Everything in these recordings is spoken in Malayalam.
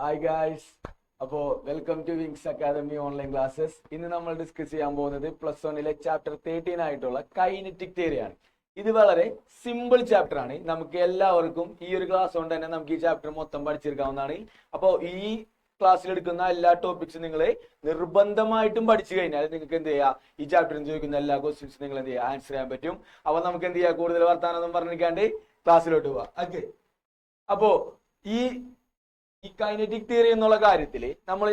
ഹായ് ഗായ്സ്, അപ്പോൾ welcome to Wings Academy online classes. ഇന്ന് നമ്മൾ ഡിസ്കസ് ചെയ്യാൻ പോകുന്നത് +1 ചാപ്റ്റർ 13 ആയിട്ടുള്ള കൈനറ്റിക് തിയറിയാണ്. ഇത് വളരെ സിമ്പിൾ ചാപ്റ്റർ ആണ്. നമുക്ക് എല്ലാവർക്കും ഈ ഒരു ക്ലാസ് കൊണ്ട് തന്നെ നമുക്ക് ഈ ചാപ്റ്റർ മൊത്തം പഠിച്ചെടുക്കാവുന്നതാണ്. അപ്പോൾ ഈ ക്ലാസ്സിൽ എടുക്കുന്ന എല്ലാ ടോപ്പിക്സും നിങ്ങൾ നിർബന്ധമായിട്ടും പഠിച്ചു കഴിഞ്ഞാൽ നിങ്ങൾക്ക് എന്ത് ചെയ്യാം, ഈ ചാപ്റ്ററിൽ ചോദിക്കുന്ന എല്ലാ ക്വസ്റ്റ്യൻസും നിങ്ങൾ എന്ത് ചെയ്യുക, ആൻസർ ചെയ്യാൻ പറ്റും. അപ്പോൾ നമുക്ക് എന്ത് ചെയ്യാം, കൂടുതൽ വർത്താനം പറഞ്ഞിരിക്കാണ്ട് ക്ലാസ്സിലോട്ട് പോവാം. ഓക്കെ, അപ്പോ ഈ കൈനറ്റിക് തിയറി എന്നുള്ള കാര്യത്തിൽ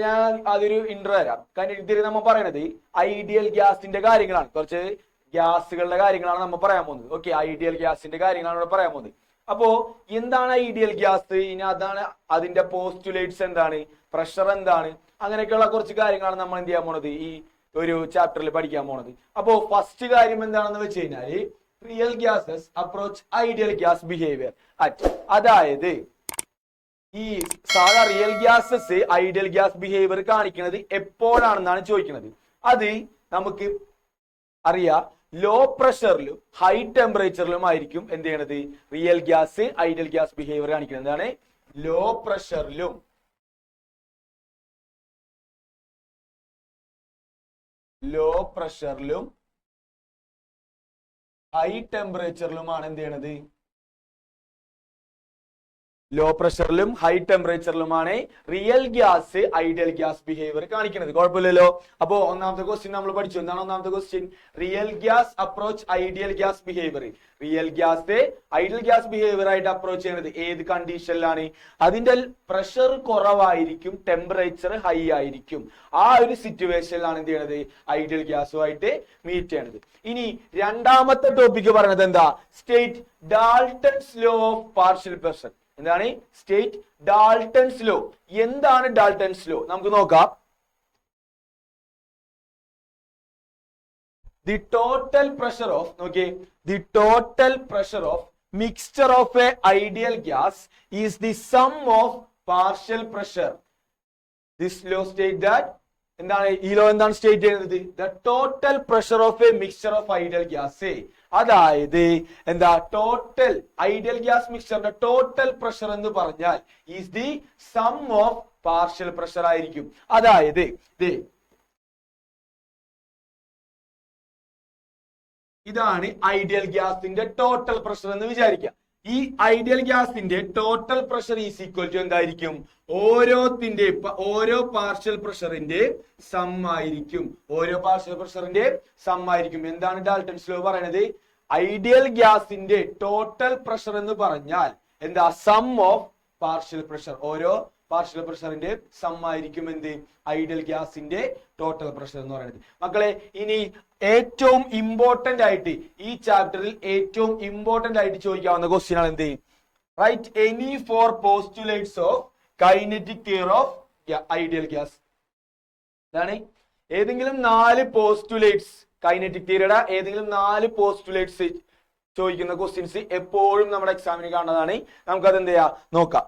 ഞാൻ അതൊരു ഇൻട്രോ തരാം. കൈനറ്റിക് തിയറി നമ്മൾ പറയുന്നത് ഐഡിയൽ ഗ്യാസിന്റെ കാര്യങ്ങളാണ്. കുറച്ച് ഗ്യാസുകളുടെ കാര്യങ്ങളാണ് നമ്മൾ പറയാൻ പോകുന്നത്. ഓക്കെ, ഐഡിയൽ ഗ്യാസിന്റെ കാര്യങ്ങളാണ് ഇവിടെ പറയാൻ പോകുന്നത്. അപ്പോ എന്താണ് ഐഡിയൽ ഗ്യാസ്, ഇനി അതാണ് അതിന്റെ പോസ്റ്റുലേറ്റ്സ് എന്താണ്, പ്രഷർ എന്താണ്, അങ്ങനെയൊക്കെയുള്ള കുറച്ച് കാര്യങ്ങളാണ് നമ്മൾ എന്ത് ചെയ്യാൻ പോണത്, ഈ ഒരു ചാപ്റ്ററിൽ പഠിക്കാൻ പോണത്. അപ്പോ ഫസ്റ്റ് കാര്യം എന്താണെന്ന് വെച്ച് കഴിഞ്ഞാല് real gases approach ideal gas behaviour at, അതായത് ഈ സാധാ real gases ideal gas behaviour കാണിക്കുന്നത് എപ്പോഴാണെന്നാണ് ചോദിക്കുന്നത്. അത് നമുക്ക് അറിയാം, ലോ പ്രഷറിലും ഹൈ ടെമ്പറേച്ചറിലും ആയിരിക്കും എന്ത് ചെയ്യണത്, real gas ideal gas behaviour കാണിക്കുന്നത്. എന്താണ് ലോ പ്രഷറിലും ഹൈ ടെമ്പറേച്ചറിലുമാണ് എന്ത് ചെയ്യണത്, ലോ പ്രഷറിലും ഹൈ ടെമ്പറേച്ചറിലുമാണ് real gas ideal gas behaviour കാണിക്കുന്നത്. കുഴപ്പമില്ലല്ലോ. അപ്പോ ഒന്നാമത്തെ ക്വസ്റ്റ്യൻ നമ്മൾ പഠിച്ചു. എന്താണ് ഒന്നാമത്തെ question? Real gas approach ideal gas behaviour. Real gas ideal gas behaviour ആയിട്ട് അപ്രോച്ച് ചെയ്യുന്നത് ഏത് കണ്ടീഷനിലാണ്? അതിന്റെ പ്രഷർ കുറവായിരിക്കും, ടെമ്പറേച്ചർ ഹൈ ആയിരിക്കും. ആ ഒരു സിറ്റുവേഷനിലാണ് എന്ത് ചെയ്യണത്, ഐഡിയൽ ഗ്യാസുമായിട്ട് മീറ്റ് ചെയ്യണത്. ഇനി രണ്ടാമത്തെ ടോപ്പിക് പറയുന്നത് എന്താ? State Dalton's law of partial pressure. എന്താണ് സ്റ്റേറ്റ് ഡാൾട്ടൺസ് ലോ? എന്താണ് ഡാൾട്ടൺസ് ലോ? നമുക്ക് നോക്കാം. ദി ടോട്ടൽ പ്രഷർ ഓഫ്, നോക്കിയേ, the total pressure of mixture of a ideal gas is the sum of partial pressure. This law state that, എന്താണ് ഈ ലോ എന്താണ് സ്റ്റേറ്റ് ചെയ്യുന്നത്? The total pressure of a mixture of ideal gas. അതായത് എന്താ, ടോട്ടൽ ഐഡിയൽ ഗ്യാസ് മിക്സ്ചറിന്റെ ടോട്ടൽ പ്രഷർ എന്ന് പറഞ്ഞാൽ is the sum of partial pressure ആയിരിക്കും. അതായത് ഇതാണ് ഐഡിയൽ ഗ്യാസിന്റെ ടോട്ടൽ പ്രഷർ എന്ന് വിചാരിക്കാം. ഈ ഐഡിയൽ ഗ്യാസിന്റെ total pressure is equal to എന്തായിരിക്കും? ഓരോ പാർഷ്യൽ പ്രഷറിന്റെ സം ആയിരിക്കും. ഓരോ പാർഷ്യൽ പ്രഷറിന്റെ സം ആയിരിക്കും. എന്താണ് ഡാൾട്ടൺസ് ലോ പറയുന്നത്? ഐഡിയൽ ഗ്യാസിന്റെ ടോട്ടൽ പ്രഷർ എന്ന് പറഞ്ഞാൽ എന്താ, സം ഓഫ് പാർഷ്യൽ പ്രഷർ. ഓരോ പാർഷ്യൽ പ്രഷറിന്റെ സം ആയിരിക്കും എന്ത്, ഐഡിയൽ ഗ്യാസിന്റെ ടോട്ടൽ പ്രഷർ എന്ന് പറയുന്നത്. മക്കളെ, ഇനി ഏറ്റവും ഇമ്പോർട്ടന്റ് ആയിട്ട് ഈ ചാപ്റ്ററിൽ ഏറ്റവും ഇമ്പോർട്ടന്റ് ആയിട്ട് ചോദിക്കാവുന്ന ക്വസ്റ്റ്യൻ ആണ് എന്ത്? Write any four postulates of kinetic theory of ideal gas. ഇതാണ് ഏതെങ്കിലും 4 പോസ്റ്റുലേറ്റ്സ്, കൈനറ്റിക് തിയറിയുടെ ഏതെങ്കിലും 4 പോസ്റ്റുലേറ്റ്സ് ചോദിക്കുന്ന ക്വസ്റ്റ്യൻസ് എപ്പോഴും നമ്മുടെ എക്സാമിന് കാണുന്നതാണ്. നമുക്കത് എന്ത് ചെയ്യാം, നോക്കാം.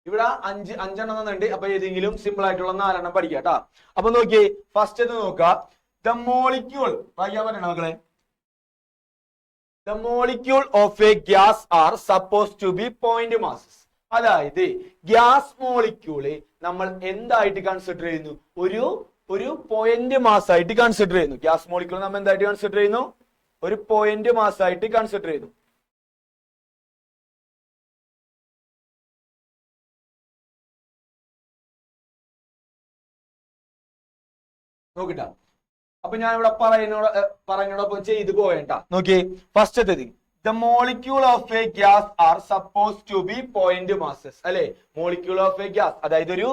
ഇവിടെ അഞ്ചെണ്ണം തന്നിട്ടുണ്ട്. അപ്പൊ ഏതെങ്കിലും സിമ്പിൾ ആയിട്ടുള്ള 4 പഠിക്കാം കേട്ടോ. അപ്പൊ നോക്കിയേ, ഫസ്റ്റ് നോക്കാം. ദ മോളിക്യൂൾ, വായിക്കാൻ പറയണ മക്കളെ. The molecule of a gas are suppose to be point masses. അതായത് ഗ്യാസ് മോളിക്യൂള് നമ്മൾ എന്തായിട്ട് കൺസിഡർ ചെയ്യുന്നു? ഒരു പോയിന്റ് മാസ് ആയിട്ട് കൺസിഡർ ചെയ്യുന്നു. ഗ്യാസ് മോളിക്യൂൾ നമ്മൾ എന്തായിട്ട് കൺസിഡർ ചെയ്യുന്നു? ഒരു പോയിന്റ് മാസ് ആയിട്ട് കൺസിഡർ ചെയ്യുന്നു. നോക്കിട്ടാ, അപ്പൊ ഞാൻ ഇവിടെ പറയുന്നതോടൊപ്പം ചെയ്തു പോയേണ്ട. നോക്കിയേ, ഫസ്റ്റത്തേത്, the molecule of a gas are suppose to be point masses. അല്ലെ, മോളിക്യൂൾ ഓഫ് എ ഗ്യാസ്, അതായത് ഒരു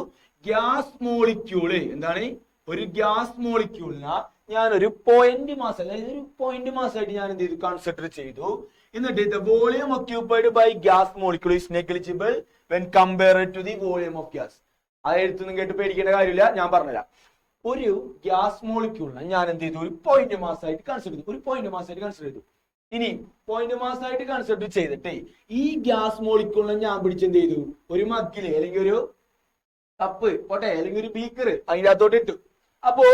ഗ്യാസ് മോളിക്യൂള്, എന്താണ്, ഒരു ഗ്യാസ് മോളിക്യൂളിനെ ഞാൻ ഒരു പോയിന്റ് മാസ്, അതായത് ഒരു പോയിന്റ് മാസ് ആയിട്ട് ഞാൻ എന്ത് ചെയ്തു, കൺസിഡർ ചെയ്തു. എന്നിട്ട് the volume occupied by gas molecule is negligible when compared to the volume of gas. അത് എഴുത്തൊന്നും കേട്ട് പേടിക്കേണ്ട കാര്യമില്ല, ഞാൻ പറഞ്ഞുതരാം. ഒരു ഗ്യാസ് മോളിക്യൂളിനെ ഞാൻ എന്ത് ചെയ്തു, ഒരു പോയിന്റ് മാസ് ആയിട്ട് കൺസിഡർ ചെയ്തു. ഒരു പോയിന്റ് മാസ് ആയിട്ട് കൺസിഡർ ചെയ്തു. ഇനി പോയിന്റ് മാസ് ആയിട്ട് കൺസിഡർ ചെയ്തിട്ട് ഈ ഗ്യാസ് മോളിക്യൂളിനെ ഞാൻ പിടിച്ചെന്ത് ചെയ്തു, ഒരു മഗ്ഗില് അല്ലെങ്കിൽ ഒരു കപ്പ് പോട്ടെ, അല്ലെങ്കിൽ ഒരു ബീക്കർ അതിൻ്റെ അകത്തോട്ട് ഇട്ടു. അപ്പോ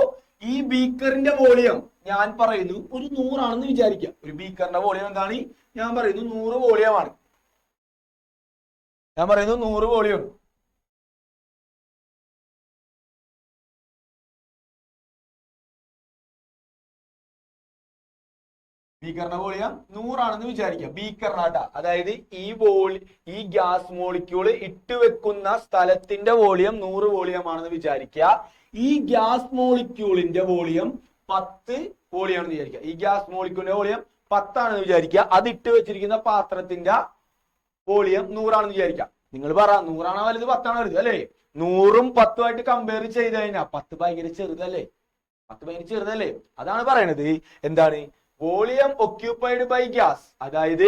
ഈ ബീക്കറിന്റെ വോളിയം ഞാൻ പറയുന്നു ഒരു 100 ആണെന്ന് വിചാരിക്കുക. ഒരു ബീക്കറിന്റെ വോളിയം എന്താണ്? ഞാൻ പറയുന്നു 100 വോളിയമാണ്. ഞാൻ പറയുന്നു 100 വോളിയം. ബീക്കറിന്റെ വോളിയം 100 ആണെന്ന് വിചാരിക്കുക. ബീക്കറിനാട്ടാ, അതായത് ഈ ഗ്യാസ് മോളിക്യൂള് ഇട്ടുവെക്കുന്ന സ്ഥലത്തിന്റെ വോളിയം 100 വോളിയം ആണെന്ന് വിചാരിക്കുക. ഈ ഗ്യാസ് മോളിക്യൂളിന്റെ വോളിയം 10 വോളിയം ആണെന്ന് വിചാരിക്കുക. ഈ ഗ്യാസ് മോളിക്യൂളിന്റെ വോളിയം 10 ആണെന്ന് വിചാരിക്കുക. അത് ഇട്ട് വെച്ചിരിക്കുന്ന പാത്രത്തിന്റെ വോളിയം 100 ആണെന്ന് വിചാരിക്കുക. നിങ്ങൾ പറ, 100 ആണോ വലുത് 10 ആണോ വലുത്? അല്ലേ? 100ഉം 10ഉം ആയിട്ട് കമ്പയർ ചെയ്ത് കഴിഞ്ഞാൽ 10 ഭയങ്കര ചെറുതല്ലേ? 10 ഭയങ്കര ചെറുതല്ലേ? അതാണ് പറയണത്. എന്താണ്? വോളിയം ഒക്യുപ്പൈഡ് ബൈ ഗ്യാസ്, അതായത്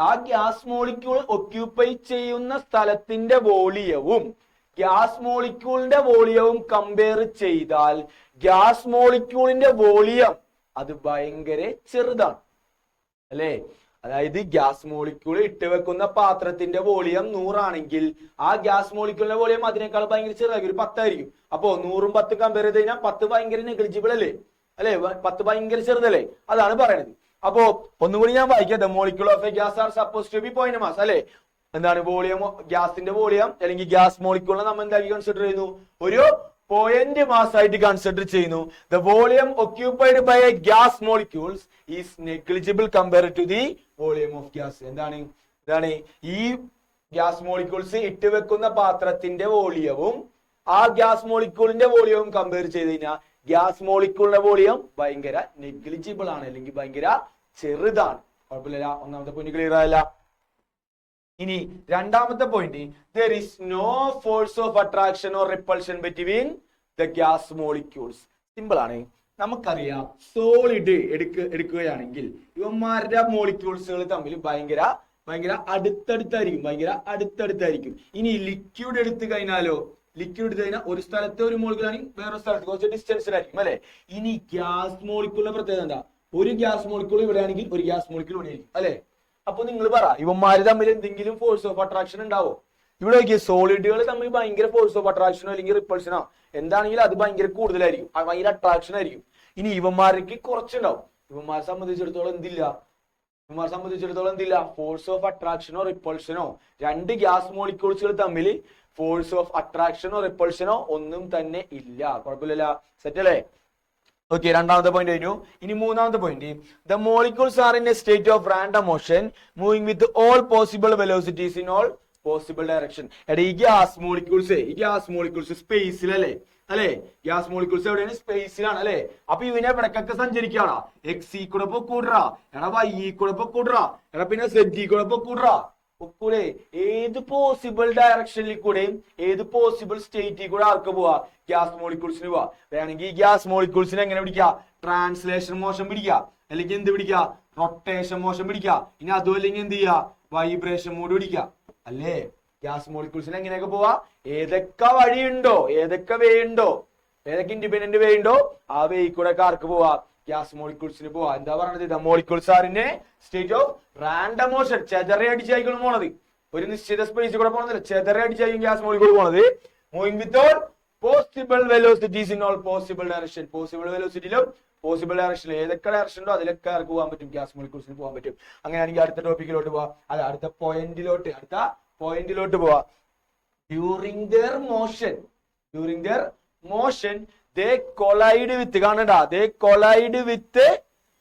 ആ ഗ്യാസ് മോളിക്യൂൾ ഒക്യുപ്പൈ ചെയ്യുന്ന സ്ഥലത്തിന്റെ വോളിയവും ഗ്യാസ് മോളിക്യൂളിന്റെ വോളിയവും കമ്പയർ ചെയ്താൽ ഗ്യാസ് മോളിക്യൂളിന്റെ വോളിയം അത് ഭയങ്കര ചെറുതാണ്, അല്ലേ? അതായത് ഗ്യാസ് മോളിക്യൂൾ ഇട്ടുവെക്കുന്ന പാത്രത്തിന്റെ വോളിയം 100 ആണെങ്കിൽ ആ ഗ്യാസ് മോളിക്യൂളിന്റെ വോളിയം അതിനേക്കാൾ ഭയങ്കര ചെറുതായിരിക്കും, ഒരു 10 ആയിരിക്കും. അപ്പോ 100ഉം 10ഉം കമ്പയർ ചെയ്ത് കഴിഞ്ഞാൽ 10 ഭയങ്കര നെഗ്ലിജിബിൾ അല്ലേ? അല്ലെ? 10 ഭയങ്കര ചെറുതല്ലേ? അതാണ് പറയണത്. അപ്പോ ഒന്നുകൂടി ഞാൻ വായിക്കാം. The molecule of a gas are suppose to be point mass, അല്ലെ? എന്താണ് വോളിയം? ഗ്യാസിന്റെ വോളിയം അല്ലെങ്കിൽ ഗ്യാസ് മോളിക്യൂളിനെ നമ്മൾ എന്താക്കി കൺസിഡർ ചെയ്യുന്നു? ഒരു പോയിന്റ് മാസ് ആയിട്ട് കൺസിഡർ ചെയ്യുന്നു. The volume occupied by a gas molecules is negligible compare to the volume of gas. എന്താണ് ഈ ഗ്യാസ് മോളിക്യൂൾസ് ഇട്ടുവെക്കുന്ന പാത്രത്തിന്റെ വോളിയവും ആ ഗ്യാസ് മോളിക്യൂളിന്റെ വോളിയവും കമ്പയർ ചെയ്ത് കഴിഞ്ഞാൽ ഗ്യാസ് മോളിക്യൂളിന്റെ വോളിയം ഭയങ്കര നെഗ്ലിജിബിൾ ആണ്, അല്ലെങ്കിൽ ഭയങ്കര ചെറുതാണ്. കുഴപ്പമില്ല. ഒന്നാമത്തെ പോയിന്റ് ക്ലിയർ ആയല്ല? ഇനി രണ്ടാമത്തെ point, there is no force of attraction or repulsion between the gas molecules. Simple ആണ്. നമുക്കറിയാം, സോളിഡ് എടുക്കുകയാണെങ്കിൽ ഇവന്മാരുടെ മോളിക്യൂൾസുകൾ തമ്മിൽ ഭയങ്കര അടുത്തടുത്തായിരിക്കും. ഇനി ലിക്വിഡ് എടുത്തു കഴിഞ്ഞാലോ? ലിക്വിഡ് എടുത്തു കഴിഞ്ഞാൽ ഒരു സ്ഥലത്തെ ഒരു മോളിക്യൂൾ ആണെങ്കിൽ വേറൊരു സ്ഥലത്ത് കുറച്ച് ഡിസ്റ്റൻസിലായിരിക്കും, അല്ലെ? ഇനി ഗ്യാസ് മോളിക്യൂളിന്റെ പ്രത്യേകത എന്താ? ഒരു ഗ്യാസ് മോളിക്യൂൾ ഇവിടെ ആണെങ്കിൽ ഒരു ഗ്യാസ് മോളിക്യൂൾ ഇവിടെ ആയിരിക്കും, അല്ലെ? അപ്പൊ നിങ്ങൾ പറ, ഇവന്മാര് തമ്മിൽ എന്തെങ്കിലും ഫോഴ്സ് ഓഫ് അട്രാക്ഷൻ ഉണ്ടാവോ? ഇവിടെ നോക്കിയ സോളിഡുകൾ തമ്മിൽ ഭയങ്കര ഫോഴ്സ് ഓഫ് അട്രാക്ഷനോ അല്ലെങ്കിൽ റിപ്പൾഷനോ എന്താണെങ്കിലും അത് ഭയങ്കര കൂടുതലായിരിക്കും, ഭയങ്കര അട്രാക്ഷൻ ആയിരിക്കും. ഇനി ഇവന്മാർക്ക് കുറച്ചുണ്ടാവും. ഇവന്മാരെ സംബന്ധിച്ചിടത്തോളം എന്തില്ല? ഫോഴ്സ് ഓഫ് അട്രാക്ഷനോ റിപ്പൾഷനോ, രണ്ട് ഗ്യാസ് മോളിക്യൂൾസുകൾ തമ്മിൽ ഫോഴ്സ് ഓഫ് അട്രാക്ഷനോ റിപ്പൾഷനോ ഒന്നും തന്നെ ഇല്ല. കുഴപ്പമില്ല. സെറ്റ് അല്ലേ? ഓക്കെ, രണ്ടാമത്തെ പോയിന്റ് കഴിഞ്ഞു. ഇനി മൂന്നാമത്തെ point, the molecules are in a state of random motion moving with all possible velocities in all possible direction. എടാ, ഈ ഗ്യാസ് മോളിക്യൂൾസ് സ്പേസിലല്ലേ? ഗ്യാസ് മോളിക്യൂൾസ് എവിടെയാണ്? സ്പേസിലാണ്, അല്ലെ? അപ്പൊ ഇവനെ എവിടക്കൊക്കെ സഞ്ചരിക്കാടാ? എക്സി കൂടെ പൊക്കൂടാ, എടാ വൈ കൂടെ പൊക്കൂടാ, എടാ പിന്നെ സെഡി കൂടെ പൊക്കൂടാ. ഒക്കൂടെ ഏത് പോസിബിൾ ഡയറക്ഷനിൽ കൂടെയും ഏത് പോസിബിൾ സ്റ്റേറ്റിൽ കൂടെ ആർക്ക് പോവാ? ഗ്യാസ് മോളിക്യൂൾസിന് പോവാ. വേണമെങ്കിൽ ഈ ഗ്യാസ് മോളിക്യൂൾസിനെ എങ്ങനെ പിടിക്കുക? ട്രാൻസ്ലേഷൻ മോഷൻ പിടിക്കുക, അല്ലെങ്കിൽ എന്ത് പിടിക്കുക? റൊട്ടേഷൻ മോഷൻ പിടിക്കുക. ഇനി അതും അല്ലെങ്കിൽ എന്ത് ചെയ്യുക? വൈബ്രേഷൻ മോഡ് പിടിക്കുക, അല്ലേ? ഗ്യാസ് മോളിക്യൂൾസിന് എങ്ങനെയൊക്കെ പോവാ? ഏതൊക്കെ വഴിയുണ്ടോ, ഏതൊക്കെ വേ ഉണ്ടോ, ഏതൊക്കെ ഇൻഡിപെൻഡന്റ് വേ ഉണ്ടോ ആ വേ കൂടെ ആർക്ക് പോവാ? ഗ്യാസ് മോളിക്യൂൾസിന് പോവാ. എന്താ പറഞ്ഞത്? The molecules are in a state of random motion. ചെതറി അടിച്ചായിരിക്കും പോണത്, ഒരു നിശ്ചിത സ്പേസിൽ കൂടെ പോണതില്ല, ചെതറി അടിച്ചായിരിക്കും ഗ്യാസ് മോളിക്യൂൾ പോണത്. Moving with all possible velocities in all possible direction. Possible വെലോസിറ്റിയിലും പോസിബിൾ ഡയറക്ഷനിലും ഏതൊക്കെ ഡയറക്ഷൻ ഉണ്ടോ അതിലൊക്കെ ആർക്ക് പോകാൻ പറ്റും? ഗ്യാസ് മോളിക്യൂൾസിന് പോകാൻ പറ്റും. അങ്ങനെയാണെങ്കിൽ അടുത്ത ടോപ്പിക്കിലോട്ട് പോവാ, അല്ല അടുത്ത പോയിന്റിലോട്ട് പോവാ. During there motion they collide with, കാണണ്ടാ, they collide with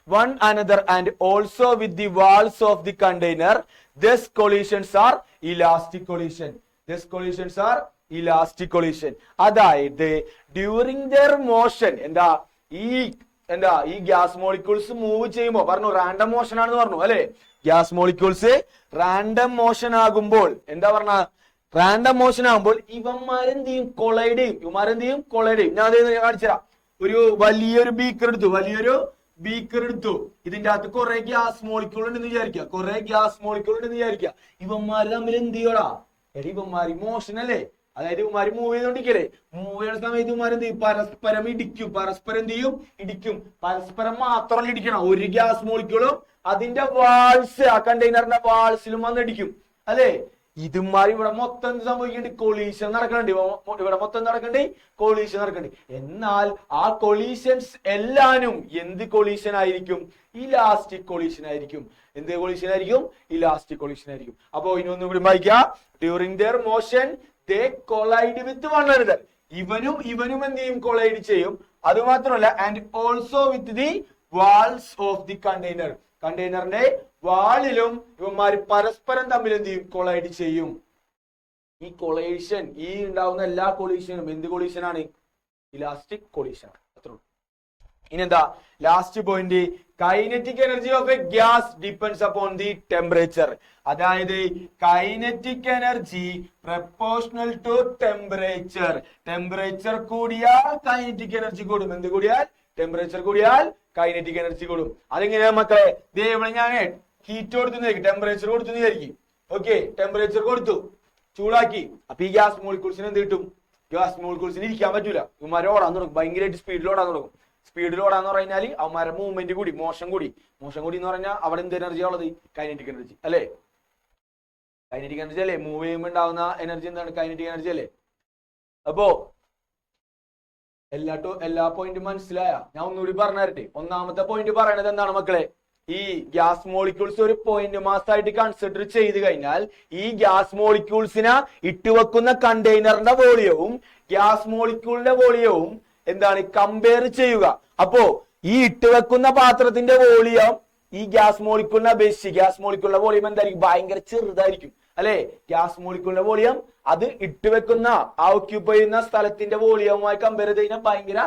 one another and also with the walls of the container. These collisions are elastic collision. അതായത് ഡ്യൂറിംഗ് ദർ മോഷൻ ഈ ഗ്യാസ് മോളിക്യൂൾസ് മൂവ് ചെയ്യുമ്പോ പറഞ്ഞു റാൻഡം മോഷൻ ആണെന്ന് പറഞ്ഞു, അല്ലെ? ഗ്യാസ് മോളിക്യൂൾസ് റാൻഡം മോഷൻ ആകുമ്പോൾ എന്താ പറഞ്ഞ? റാൻഡം മോഷൻ ആകുമ്പോൾ ഇവന്മാരെന്ത് ചെയ്യും? കൊളൈഡ് ചെയ്യും. ഞാൻ കാണിച്ചുതരാം. ഒരു വലിയൊരു ബീക്കർ എടുത്തു. ഇതിന്റെ അകത്ത് കുറെ ഗ്യാസ് മോളിക്യൂൾ ഉണ്ടെന്ന് വിചാരിക്കുക. ഇവന്മാര് തമ്മിൽ എന്ത് ചെയ്യോടാ? ഇവന്മാര് മോഷൻ അല്ലേ? അതായത് ഇവന്മാര് മൂവ് ചെയ്തോണ്ടിരിക്കല്ലേ? മൂവ് ചെയ്യുന്ന സമയത്ത് ഇവന്മാരെന്ത് ചെയ്യും? പരസ്പരം ഇടിക്കും. പരസ്പരം മാത്രമല്ല ഇടിക്കണം, ഒരു ഗ്യാസ് മോളിക്യൂളും അതിന്റെ വാൾസ്, ആ കണ്ടെയ്നറിന്റെ വാൾസിലും വന്ന് ഇടിക്കും, അല്ലേ? ഇതുമാതിരി ഇവിടെ മൊത്തം എന്ത് സംഭവിക്കുന്നുണ്ട്? കൊളീഷൻ നടക്കുന്നുണ്ട്. ഇവിടെ മൊത്തം നടക്കുന്നുണ്ട്, കൊളീഷൻ നടക്കുന്നുണ്ട്. എന്നാൽ ആ കൊളീഷൻസ് എല്ലാനും എന്ത് കൊളീഷൻ ആയിരിക്കും? ഇലാസ്റ്റിക് കൊളീഷൻ ആയിരിക്കും. എന്ത് കൊളീഷൻ ആയിരിക്കും? ഇലാസ്റ്റിക് കൊളീഷൻ ആയിരിക്കും. അപ്പോ ഇനൊന്നും കൂടി വായിക്കാം. During their motion they collide with one another. ഇവനും എന്ത് ചെയ്യും? കൊളൈഡ് ചെയ്യും. അത് മാത്രമല്ല, and also with the walls of the container. കണ്ടെയ്നറിന്റെ വാളിലും ഇവന്മാര് പരസ്പരം തമ്മിൽ എന്ത് ചെയ്യും? കൊളൈഡ് ചെയ്യും. ഈ കൊളൈഷൻ, ഈ ഉണ്ടാവുന്ന എല്ലാ കൊളീഷനും എന്ത് കൊളീഷനാണ്? Elastic collision. അത്രേ ഉള്ളൂ. ഇനിയെന്താ last point? Kinetic energy of a gas depends upon the temperature. അതായത് kinetic energy proportional to temperature. Temperature കൂടിയാൽ കൈനറ്റിക് എനർജി കൂടും. എന്ത് കൂടിയാൽ? ടെമ്പറേച്ചർ കൂടിയാൽ കൈനറ്റിക് എനർജി കൂടും. അതെങ്ങനെയാ മക്കളെ? ദേ ഇവിടെ ഞാൻ ഹീറ്റ് കൊടുത്തു, ടെമ്പറേച്ചർ കൊടുത്തു വിചാരിക്കും. ഓക്കെ, ടെമ്പറേച്ചർ കൊടുത്തു, ചൂടാക്കി. അപ്പൊ ഈ ഗ്യാസ് മോളിക്യൂൾസിന് എന്ത് കിട്ടും? ഗ്യാസ് മോളിക്യൂൾസിന് ഇരിക്കാൻ പറ്റൂല. ഇവന്മാരെ ഓടാൻ തുടങ്ങും, ഭയങ്കരമായിട്ട് സ്പീഡിൽ ഓടാൻ തുടങ്ങും. സ്പീഡിൽ ഓടാന്ന് പറഞ്ഞാൽ അവന്മാരെ മൂവ്മെന്റ് കൂടി, മോഷൻ കൂടി എന്ന് പറഞ്ഞാൽ അവിടെ എന്ത് എനർജിയാ ഉള്ളത്? കൈനറ്റിക് എനർജി അല്ലേ? കൈനറ്റിക് എനർജി അല്ലേ? മൂവ് ചെയ്യുമ്പോൾ ഉണ്ടാവുന്ന എനർജി എന്താണ്? കൈനറ്റിക് എനർജി അല്ലേ? അപ്പോ എല്ലാ പോയിന്റും മനസ്സിലായ? ഞാൻ ഒന്നുകൂടി പറഞ്ഞു തരട്ടെ. ഒന്നാമത്തെ പോയിന്റ് പറയണത് എന്താണ് മക്കളെ? ഈ ഗ്യാസ് മോളിക്യൂൾസ് ഒരു പോയിന്റ് മാസ് ആയിട്ട് കൺസിഡർ ചെയ്ത് കഴിഞ്ഞാൽ ഈ ഗ്യാസ് മോളിക്യൂൾസിനെ ഇട്ടുവെക്കുന്ന കണ്ടെയ്നറിന്റെ വോളിയവും ഗ്യാസ് മോളിക്യൂളിന്റെ വോളിയവും എന്താണ് കമ്പയർ ചെയ്യുക. അപ്പോ ഈ ഇട്ടുവെക്കുന്ന പാത്രത്തിന്റെ വോളിയം ഈ ഗ്യാസ് മോളിക്യൂളിനെ അപേക്ഷിച്ച് ഗ്യാസ് മോളിക്യൂളിന്റെ വോളിയം എന്തായിരിക്കും? ഭയങ്കര ചെറുതായിരിക്കും അല്ലെ? ഗ്യാസ് മോളിക്യൂളിന്റെ വോളിയം അത് ഇട്ടുവെക്കുന്ന ഓക്യുപ്പൈ ചെയ്യുന്ന സ്ഥലത്തിന്റെ വോളിയവുമായി കമ്പയർ ചെയ്ത് കഴിഞ്ഞാൽ ഭയങ്കര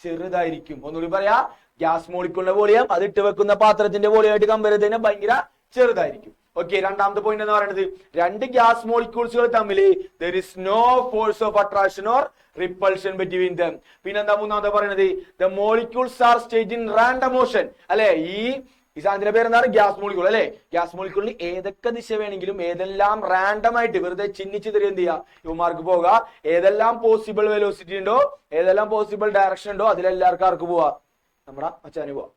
ചെറുതായിരിക്കും. ഒന്നുകൂടി പറയാ, ഗ്യാസ് മോളിക്യൂളിന്റെ വോളിയം അത് ഇട്ടുവെക്കുന്ന പാത്രത്തിന്റെ വോളിയമായിട്ട് കമ്പയർ ചെയ്ത് കഴിഞ്ഞാൽ ഭയങ്കര ചെറുതായിരിക്കും. ഓക്കെ, രണ്ടാമത്തെ പോയിന്റ് എന്ന് പറയുന്നത്, രണ്ട് ഗ്യാസ് മോളിക്യൂൾസുകൾ തമ്മിൽ there is no force of attraction or repulsion between them. പിന്നെന്താ മൂന്നാമത്തെ പറയുന്നത്? the molecules are staged in random motion. അല്ലെ? ഈ സാധനത്തിന്റെ പേരെന്താണ്? ഗ്യാസ് മോളിക്യൂൾ അല്ലെ? ഗ്യാസ് മോളിക്യൂളിൽ ഏതൊക്കെ ദിശ വേണമെങ്കിലും ഏതെല്ലാം റാൻഡം ആയിട്ട് വെറുതെ ചിഹ്നിച്ചിതറി എന്ത് ചെയ്യുക? ഇവന്മാർക്ക് പോവുക. ഏതെല്ലാം പോസിബിൾ വെലോസിറ്റി ഉണ്ടോ, ഏതെല്ലാം പോസിബിൾ ഡയറക്ഷൻ ഉണ്ടോ അതിലെല്ലാവർക്കും ആർക്ക് പോവാ? നമ്മുടെ അച്ഛന് പോവാ.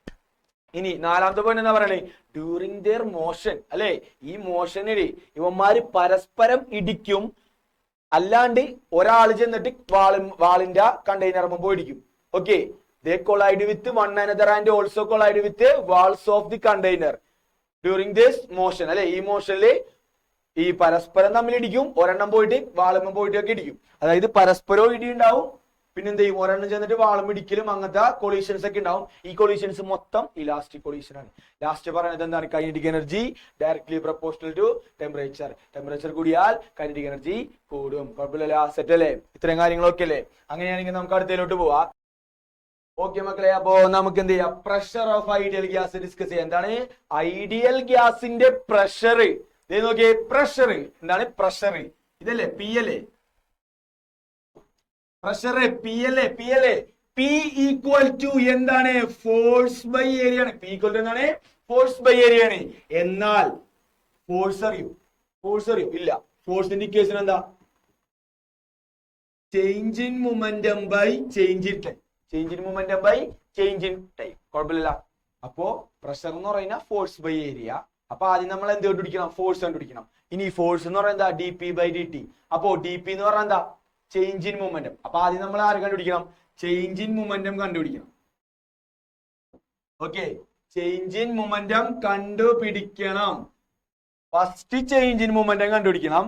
ഇനി നാലാമത്തെ പോയിന്റ് എന്താ പറയണേ? ഡ്യൂറിംഗ് ദെയർ മോഷൻ അല്ലെ? ഈ മോഷനിൽ ഇവന്മാര് പരസ്പരം ഇടിക്കും. അല്ലാണ്ട് ഒരാൾ ചെന്നിട്ട് വാളിന്റെ കണ്ടെയ്നർ പോയി ഇടിക്കും. Okay, they collide with one another and also collide with the walls of the container during this motion അല്ലെ? ഈ മോഷനില് ഈ പരസ്പരം തമ്മിൽ ഇടിക്കും. ഒരെണ്ണം പോയിട്ട് വാളുമ്പം പോയിട്ടൊക്കെ ഇടിക്കും. അതായത് പരസ്പരവും ഇടി ഉണ്ടാവും. പിന്നെ എന്ത് ചെയ്യും? ഒരെണ്ണം ചെന്നിട്ട് വാളും ഇടിക്കലും അങ്ങനത്തെ കൊളീഷൻസ് ഒക്കെ ഉണ്ടാവും. ഈ കൊളീഷൻസ് മൊത്തം ഇലാസ്റ്റിക് കൊളീഷൻ ആണ്. ലാസ്റ്റ് പറയുന്നത് എന്താണ്? Kinetic energy directly proportional to temperature. Temperature കൂടിയാൽ കൈനറ്റിക് എനർജി കൂടും. കുഴപ്പമില്ല, സെറ്റ് അല്ലേ? ഇത്രയും കാര്യങ്ങളൊക്കെ അല്ലേ? അങ്ങനെയാണെങ്കിൽ നമുക്ക് അടുത്തതിലോട്ട് പോവാം. ഓക്കെ മക്കളെ, അപ്പോ നമുക്ക് എന്ത് ചെയ്യാം? Pressure of ideal gas discuss ചെയ്യാം. എന്താണ് ഐഡിയൽ ഗ്യാസിന്റെ പ്രഷർ? നോക്കിയേ, പ്രഷർ എന്താണ്? പ്രഷർ ഇതല്ലേ? പി അല്ലേ? പ്രഷർ പി അല്ലേ? പി ഈക്വൽ ടു എന്താണ്? ഫോഴ്സ് ബൈ ഏരിയ ആണ്. പി ഈക്വൽ ടു എന്താണ്? ഫോഴ്സ് ബൈ ഏരിയ ആണ്. എന്നാൽ ഫോഴ്സ് അറിയോ? ഇല്ല. ഫോഴ്സിന്റെ ഇക്വേഷൻ എന്താ? Change in momentum by change in time. Change in momentum by change in time. കുഴപ്പമില്ല. അപ്പോ പ്രഷർ എന്ന് പറയുന്നത് ഫോഴ്സ് ബൈ ഏരിയ. അപ്പൊ ആദ്യം നമ്മൾ എന്ത് കണ്ടുപിടിക്കണം? ഫോഴ്സ് കണ്ടുപിടിക്കണം. ഇനി ഫോഴ്സ് എന്ന് പറയുന്നത് എന്താ? D P by D T. അപ്പോ ഡി പി എന്ന് പറഞ്ഞാൽ എന്താ? Change in momentum. അപ്പൊ ആദ്യം നമ്മൾ ആര് കണ്ടുപിടിക്കണം? ചേഞ്ച് ഇൻ മൊമെന്റം കണ്ടുപിടിക്കണം. ഓക്കെ, ചേഞ്ച് ഇൻ മൊമെന്റം കണ്ടുപിടിക്കണം. ഫസ്റ്റ് ചേഞ്ച് ഇൻ മൊമെന്റം കണ്ടുപിടിക്കണം.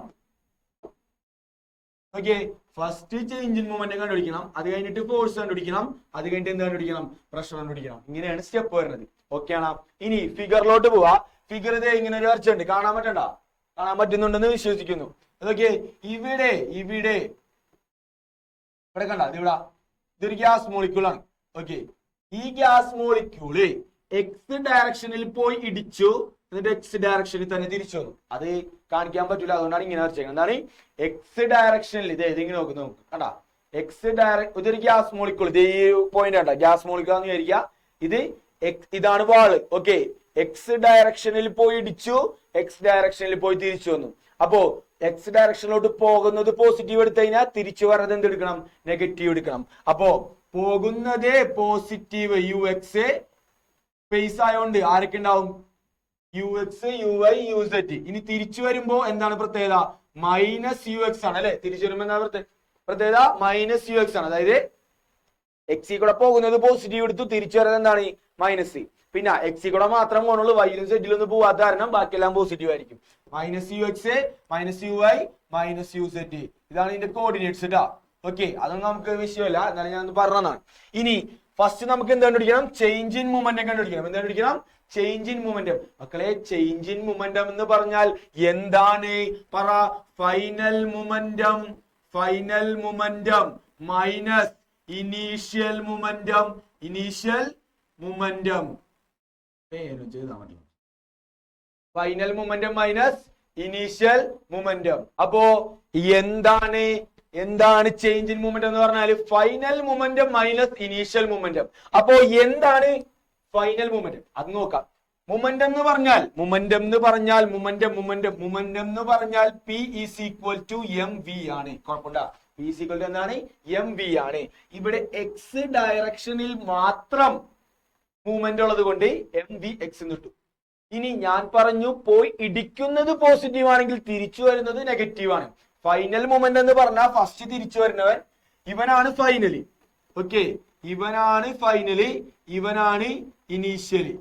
Okay, first change in momentum കണ്ടുപിടിക്കണം. അത് കഴിഞ്ഞിട്ട് ഫോഴ്സ് കണ്ടുപിടിക്കണം. അത് കഴിഞ്ഞിട്ട് എന്ത് കണ്ടുപിടിക്കണം? പ്രഷർ കണ്ടുപിടിക്കണം. ഇങ്ങനെയാണ് സ്റ്റെപ്പ് വരുന്നത്. ഓക്കെ ആണോ? ഇനി ഫിഗറിലോട്ട് പോവാ. ഫിഗർ ഇതേ ഇങ്ങനെ ഒരു വരച്ചുണ്ട്. കാണാൻ പറ്റണ്ട? കാണാൻ പറ്റുന്നുണ്ടെന്ന് വിശ്വസിക്കുന്നു. അതൊക്കെ ഇവിടെ കണ്ട, ഇതൊരു ഗ്യാസ് മോളിക്യൂൾ ആണ്. ഓക്കെ, ഈ ഗ്യാസ് മോളിക്യൂള് എക്സ് ഡയറക്ഷനിൽ പോയി ഇടിച്ചു, എന്നിട്ട് എക്സ് ഡയറക്ഷനിൽ തന്നെ തിരിച്ചു വന്നു. അത് കാണിക്കാൻ പറ്റൂല, അതുകൊണ്ടാണ് ഇങ്ങനെ വരച്ചേക്കുന്നത്. എന്താണ്? എക്സ് ഡയറക്ഷനിൽ ഇത് ഏതെങ്കിലും നോക്കുന്നു കണ്ടാ? എക്സ് ഇതൊരു ഗ്യാസ് മോളിക്യൂൾ. ഇത് ഈ പോയിന്റ് കണ്ട? ഗ്യാസ് മോളിക്യൂൾ എന്ന് വിചാരിക്കുക. ഇതാണ് വാള്. ഓക്കെ, എക്സ് ഡയറക്ഷനിൽ പോയി ഇടിച്ചു, എക്സ് ഡയറക്ഷനിൽ പോയി തിരിച്ചു വന്നു. അപ്പോ എക്സ് ഡയറക്ഷനിലോട്ട് പോകുന്നത് പോസിറ്റീവ് എടുത്തു കഴിഞ്ഞാൽ തിരിച്ചു വരുന്നത് എന്ത് എടുക്കണം? നെഗറ്റീവ് എടുക്കണം. അപ്പോ പോകുന്നത് പോസിറ്റീവ് യു എക്സ്, സ്പേസ് ആയതുകൊണ്ട് ആരൊക്കെ ഉണ്ടാവും? U X, U Y, U Z. ഇനി തിരിച്ചു വരുമ്പോ എന്താണ് പ്രത്യേകത? മൈനസ് യു എക്സ് ആണ് അല്ലെ. തിരിച്ചു വരുമ്പോ എന്താ പ്രത്യേകത? മൈനസ് യു എക്സ് ആണ്. അതായത് എക്സി കൂടെ പോകുന്നത് പോസിറ്റീവ് എടുത്തു, തിരിച്ചു വരുന്നത് എന്താണ്? മൈനസ്. പിന്നെ എക്സി കൂടെ മാത്രം പോകണുള്ളൂ, വൈയിലും സെഡിലും ഒന്നും പോവാത്ത കാരണം ബാക്കിയെല്ലാം പോസിറ്റീവ് ആയിരിക്കും. Minus U X, minus U Y, minus U Z. ഇതാണ് ഇതിന്റെ കോർഡിനേറ്റ്സ് കേട്ടോ. ഓക്കെ, അതൊന്നും നമുക്ക് വിഷയമല്ല, എന്നാലും ഞാൻ പറഞ്ഞതാണ്. ഇനി ഫസ്റ്റ് നമുക്ക് എന്ത് കണ്ടുപിടിക്കണം? ചേഞ്ച് ഇൻ മൊമെന്റം കണ്ടുപിടിക്കണം. എന്ത് കണ്ടുപിടിക്കണം? Change in momentum. മക്കളെ, ചേഞ്ച് ഇൻ മൊമെന്റം എന്ന് പറഞ്ഞാൽ എന്താണ്? പറ. Final momentum, final momentum minus initial momentum, initial momentum. പേര് ചെയ്താൽ മതി. Final momentum minus initial momentum. അപ്പോ എന്താണ് ചേഞ്ച് ഇൻ മൊമെന്റം എന്ന് പറഞ്ഞാൽ? Final momentum minus initial momentum. അപ്പോ എന്താണ് ഫൈനൽ മൊമെന്റം? അത് നോക്കാം. മൊമെന്റം എന്ന് പറഞ്ഞാൽ മൊമെന്റം എന്ന് പറഞ്ഞാൽ P is equal to M V ആണ്. കുഴപ്പമുണ്ടോ? പി ഈസ് ഈക്വൽ ടു എന്താണ്? എം വി ആണ്. ഇവിടെ എക്സ് ഡയറക്ഷനിൽ മാത്രം മൂവ്മെന്റ് ഉള്ളത് കൊണ്ട് എം വി എക്സ് എന്ന് കിട്ടും. ഇനി ഞാൻ പറഞ്ഞു, പോയി ഇടിക്കുന്നത് പോസിറ്റീവ് ആണെങ്കിൽ തിരിച്ചു വരുന്നത് നെഗറ്റീവ് ആണ്. ഫൈനൽ മൊമെന്റ് എന്ന് പറഞ്ഞാൽ ഫസ്റ്റ് തിരിച്ചു വരുന്നവൻ ഇവനാണ് ഫൈനലി. ഓക്കെ, ഇവനാണ് ഫൈനലി, ഇവനാണ് ഇനീഷ്യലി.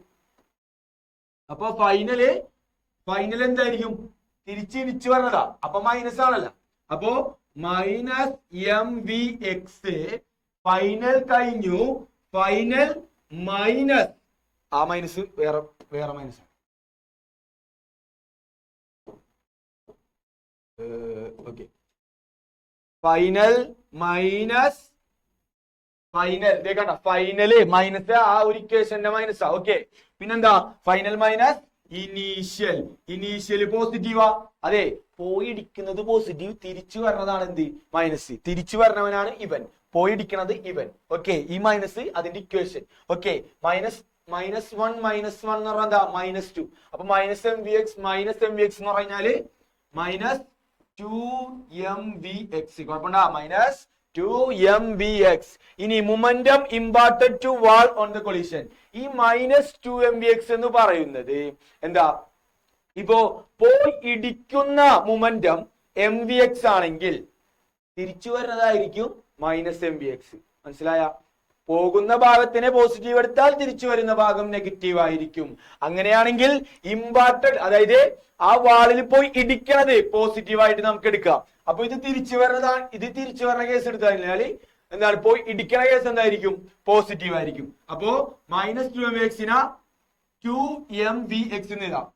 അപ്പൊ ഫൈനൽ എന്തായിരിക്കും? തിരിച്ചു പറഞ്ഞതാ, അപ്പൊ മൈനസ് ആണല്ലോ. അപ്പോ minus M V X. Final കഴിഞ്ഞു, ഫൈനൽ മൈനസ് ആ മൈനസ് വേറെ minus. Okay, final minus final. കണ്ട, ഫൈനല് മൈനസ് ആ ഒരു ഇക്വേഷന്റെ മൈനസാ. ഓക്കെ, പിന്നെന്താ? ഫൈനൽ മൈനസ് ഇനീഷ്യൽ പോസിറ്റീവാ. അതെ, പോയിടിക്കുന്നത് പോസിറ്റീവ്, തിരിച്ചു വരണതാണ് എന്ത്? മൈനസ്. തിരിച്ചു വരണവനാണ് ഇവൻ, പോയിടിക്കണത് ഇവൻ. ഓക്കെ, ഈ മൈനസ് അതിന്റെ ഇക്വേഷൻ. ഓക്കെ, മൈനസ് വൺ എന്ന് പറഞ്ഞാൽ എന്താ? Minus two. അപ്പൊ മൈനസ് എം വി എക്സ് എന്ന് പറഞ്ഞാല് മൈനസ് 2mvx. കുഴപ്പമുണ്ടാ? Minus 2mvx. ഇനി momentum imparted to wall on the collision. ഈ മൈനസ് 2mvx എന്ന് പറയുന്നത് എന്താ? ഇപ്പോ പോയി ഇടിക്കുന്ന മൊമെന്റം എം വി എക്സ് ആണെങ്കിൽ തിരിച്ചു വരുന്നതായിരിക്കും മൈനസ് എം വി എക്സ്. മനസ്സിലായ? പോകുന്ന ഭാഗത്തിനെ പോസിറ്റീവ് എടുത്താൽ തിരിച്ചു വരുന്ന ഭാഗം നെഗറ്റീവ് ആയിരിക്കും. അങ്ങനെയാണെങ്കിൽ ഇമ്പാർട്ടഡ്, അതായത് ആ വാളിൽ പോയി ഇടിക്കണത് പോസിറ്റീവായിട്ട് നമുക്ക് എടുക്കാം. അപ്പൊ ഇത് തിരിച്ചു വരുന്ന കേസ് എടുത്തു കഴിഞ്ഞാൽ എന്താണ്? പോയി ഇടിക്കണ കേസ് എന്തായിരിക്കും? പോസിറ്റീവ് ആയിരിക്കും. അപ്പോ മൈനസ് 2mvx 2mvx എന്ന് എഴുതാം.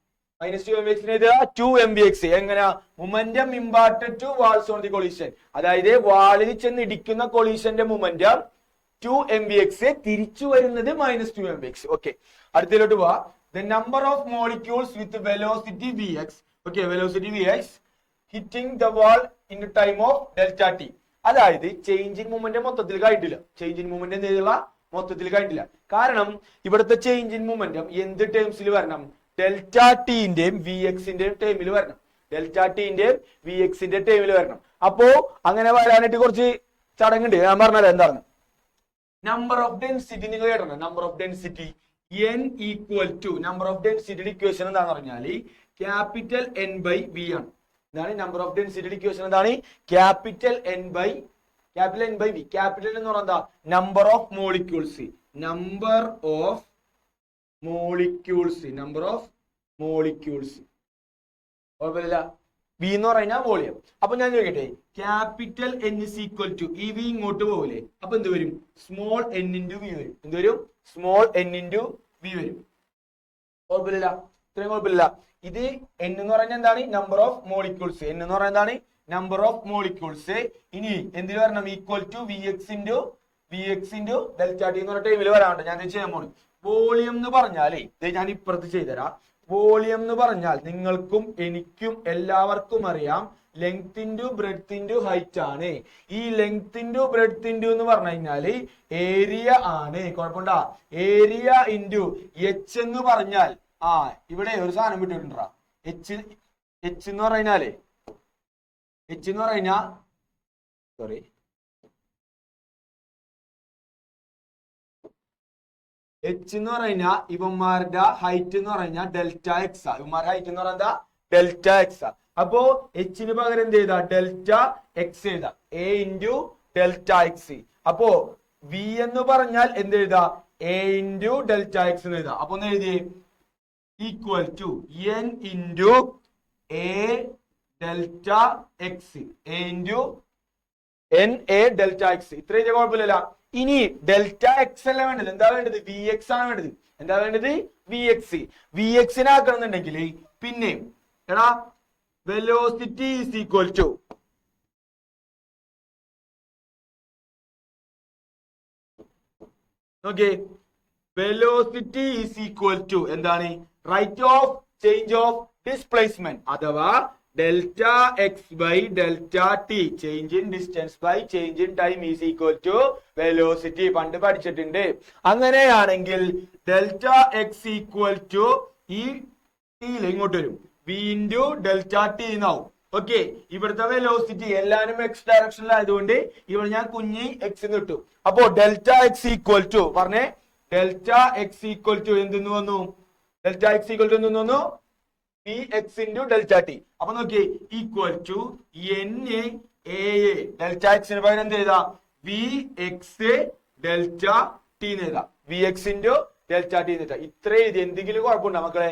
Minus 2mvx 2mvx. എങ്ങനെയാ? Momentum imparted to walls on the collision. അതായത് വാളിൽ ചെന്ന് ഇടിക്കുന്ന കൊളീഷന്റെ മൊമെന്റം 2mvx, തിരിച്ചു വരുന്നത് മൈനസ് 2mvx. ഓക്കെ, അടുത്തതിലോട്ട് പോവാ. The number of molecules with velocity vx, okay, velocity vx hitting the wall in the time of delta t. അതായത് ചേഞ്ച് ഇൻ മൂവ്മെന്റ് മൊത്തത്തിൽ കഴിഞ്ഞിട്ടില്ല. ചേഞ്ച് ഇൻ മൂവ്മെന്റ് എന്നുള്ള മൊത്തത്തിൽ കഴിഞ്ഞിട്ടില്ല. കാരണം ഇവിടുത്തെ ചേഞ്ച് ഇൻ മൂവ്മെന്റും എന്ത് ടേംസിൽ വരണം? ഡെൽറ്റ ടിന്റെയും വി എക്സിന്റെയും ടേമിൽ വരണം. ഡെൽറ്റ ടിന്റെയും വി എക്സിന്റെ ടേമിൽ വരണം. അപ്പോ അങ്ങനെ വരാനായിട്ട് കുറച്ച് ചടങ്ങുണ്ട്. ഞാൻ പറഞ്ഞത് എന്താണ്? നമ്പർ ഓഫ് ഡെൻസിറ്റി നിങ്ങൾ കേട്ടോ. Number of density n equal to number of ഡെൻസിറ്റിയുടെ ഇക്വേഷൻ എന്താന്ന് പറഞ്ഞാൽ ക്യാപിറ്റൽ n ബൈ വി ആണ്. എന്താണ് നമ്പർ ഓഫ് ഡെൻസിറ്റിയുടെ ഇക്വേഷൻ? എന്താണ്? Capital n by V. Capital എന്ന് പറഞ്ഞാൽ എന്താ? Number of molecules. Number of molecules. കുഴപ്പമില്ല. വി എന്ന് പറഞ്ഞാൽ വോളിയം. അപ്പൊ ഞാൻ ചോദിക്കട്ടെ, capital n is equal to ഈ വി ഇങ്ങോട്ട് പോകില്ലേ? അപ്പൊ എന്ത് വരും? സ്മോൾ n ഇൻറ്റു വി വരും. എന്ത് വരും? സ്മോൾ n ഇൻറ്റു വി വരും. കുഴപ്പമില്ല, ഇത്രയും കുഴപ്പമില്ല. ഇത് n എന്ന് പറഞ്ഞാൽ എന്താണ്? Number of molecules. n എന്ന് പറഞ്ഞാൽ എന്താണ്? Number of molecules. ഇനി എന്തിൽ വരണം? Equal to V X into delta T എന്ന് പറഞ്ഞ ടൈമിൽ വരാണ്ട് ഞാൻ ചെയ്യാൻ പോണു. വോളിയം എന്ന് പറഞ്ഞാലേ ഞാൻ ഇപ്പുറത്ത് ചെയ്തുതരാം. വോളിയം എന്ന് പറഞ്ഞാൽ നിങ്ങൾക്കും എനിക്കും എല്ലാവർക്കും അറിയാം, length into breadth into height ആണ്. ഈ ലെങ്ത് ഇൻറ്റു ബ്രെഡ്ത്ത് ഇൻറ്റു എന്ന് പറഞ്ഞു കഴിഞ്ഞാല് ഏരിയ ആണ്. കുഴപ്പമുണ്ടാ? ഏരിയ ഇൻറ്റു എച്ച് എന്ന് പറഞ്ഞാൽ ഇവിടെ ഒരു സാധനം വിട്ടിട്ടുണ്ടാ. എച്ച് എന്ന് പറഞ്ഞാല് സോറി എച്ച് എന്ന് പറഞ്ഞാൽ ഇവന്മാരുടെ ഹൈറ്റ് എന്ന് പറഞ്ഞാൽ ഡെൽറ്റ എക്സ്. ഇവന്മാരുടെ ഹൈറ്റ് എന്ന് പറഞ്ഞാൽ ഡെൽറ്റ എക്സ്. അപ്പോ എച്ചിന് പകരം എന്ത് ചെയ്താ ഡെൽറ്റ എക്സ് എഴുതാ എ ഇൻറ്റു ഡെൽറ്റ എക്സ്. അപ്പോ വി എന്ന് പറഞ്ഞാൽ എന്ത് എഴുതാ എ ഇൻറ്റു ഡെൽറ്റ എക്സ് എന്ന് എഴുതാ. അപ്പൊ ഒന്ന് എഴുതിയേ equal to N into A delta X A into N A delta X. ഇത്ര എഴുതിയ കുഴപ്പമില്ലല്ലോ. ഇനി ഡെൽറ്റ എക്സ് അല്ല വേണ്ടത്, എന്താ വേണ്ടത് വി എക്സ് ആണ് വേണ്ടത്. എന്താ വേണ്ടത് വി എക്സ്. വി എക്സിനെ ആക്കണമെന്നുണ്ടെങ്കിൽ പിന്നെ എടാ velocity is equal to okay velocity is equal to എന്താണ് rate of change of displacement അഥവാ delta X by delta T change in distance by change in time is equal to velocity. പണ്ട് പഠിച്ചിട്ടുണ്ട്. അങ്ങനെയാണെങ്കിൽ ഡെൽറ്റ എക്സ് ഈക്വൽ ടു ഈ ടിയിൽ ഇങ്ങോട്ട് വരും വി ഇൻറ്റു ഡെൽറ്റ ടി എന്നാവും. ഓക്കെ ഇവിടുത്തെ വെലോസിറ്റി എല്ലാരും എക്സ് ഡയറക്ഷനിലായതുകൊണ്ട് ഇവിടെ ഞാൻ കുഞ്ഞി എക്സ് കിട്ടും. അപ്പോ ഡെൽറ്റ എക്സ് ഈക്വൽ ടു പറഞ്ഞേ ഡെൽറ്റ എക്സ് ഈക്വൽ ടു എന്തെന്ന് വന്നു ഡെൽറ്റ എക്സ് ഈക്വൽ ടു എന്തെന്ന് വന്നു V X into delta T. അപ്പൊ നോക്കിയേ equal to N A delta എക്സിന് പകരം എന്ത് ചെയ്താ വി എക്സ് ഡെൽറ്റ ടി എന്ന് എഴുതാം. V X into delta T എന്ന് എഴുതാം. ഇത്ര എഴുതി എന്തെങ്കിലും കുഴപ്പമുണ്ടോ മക്കളെ?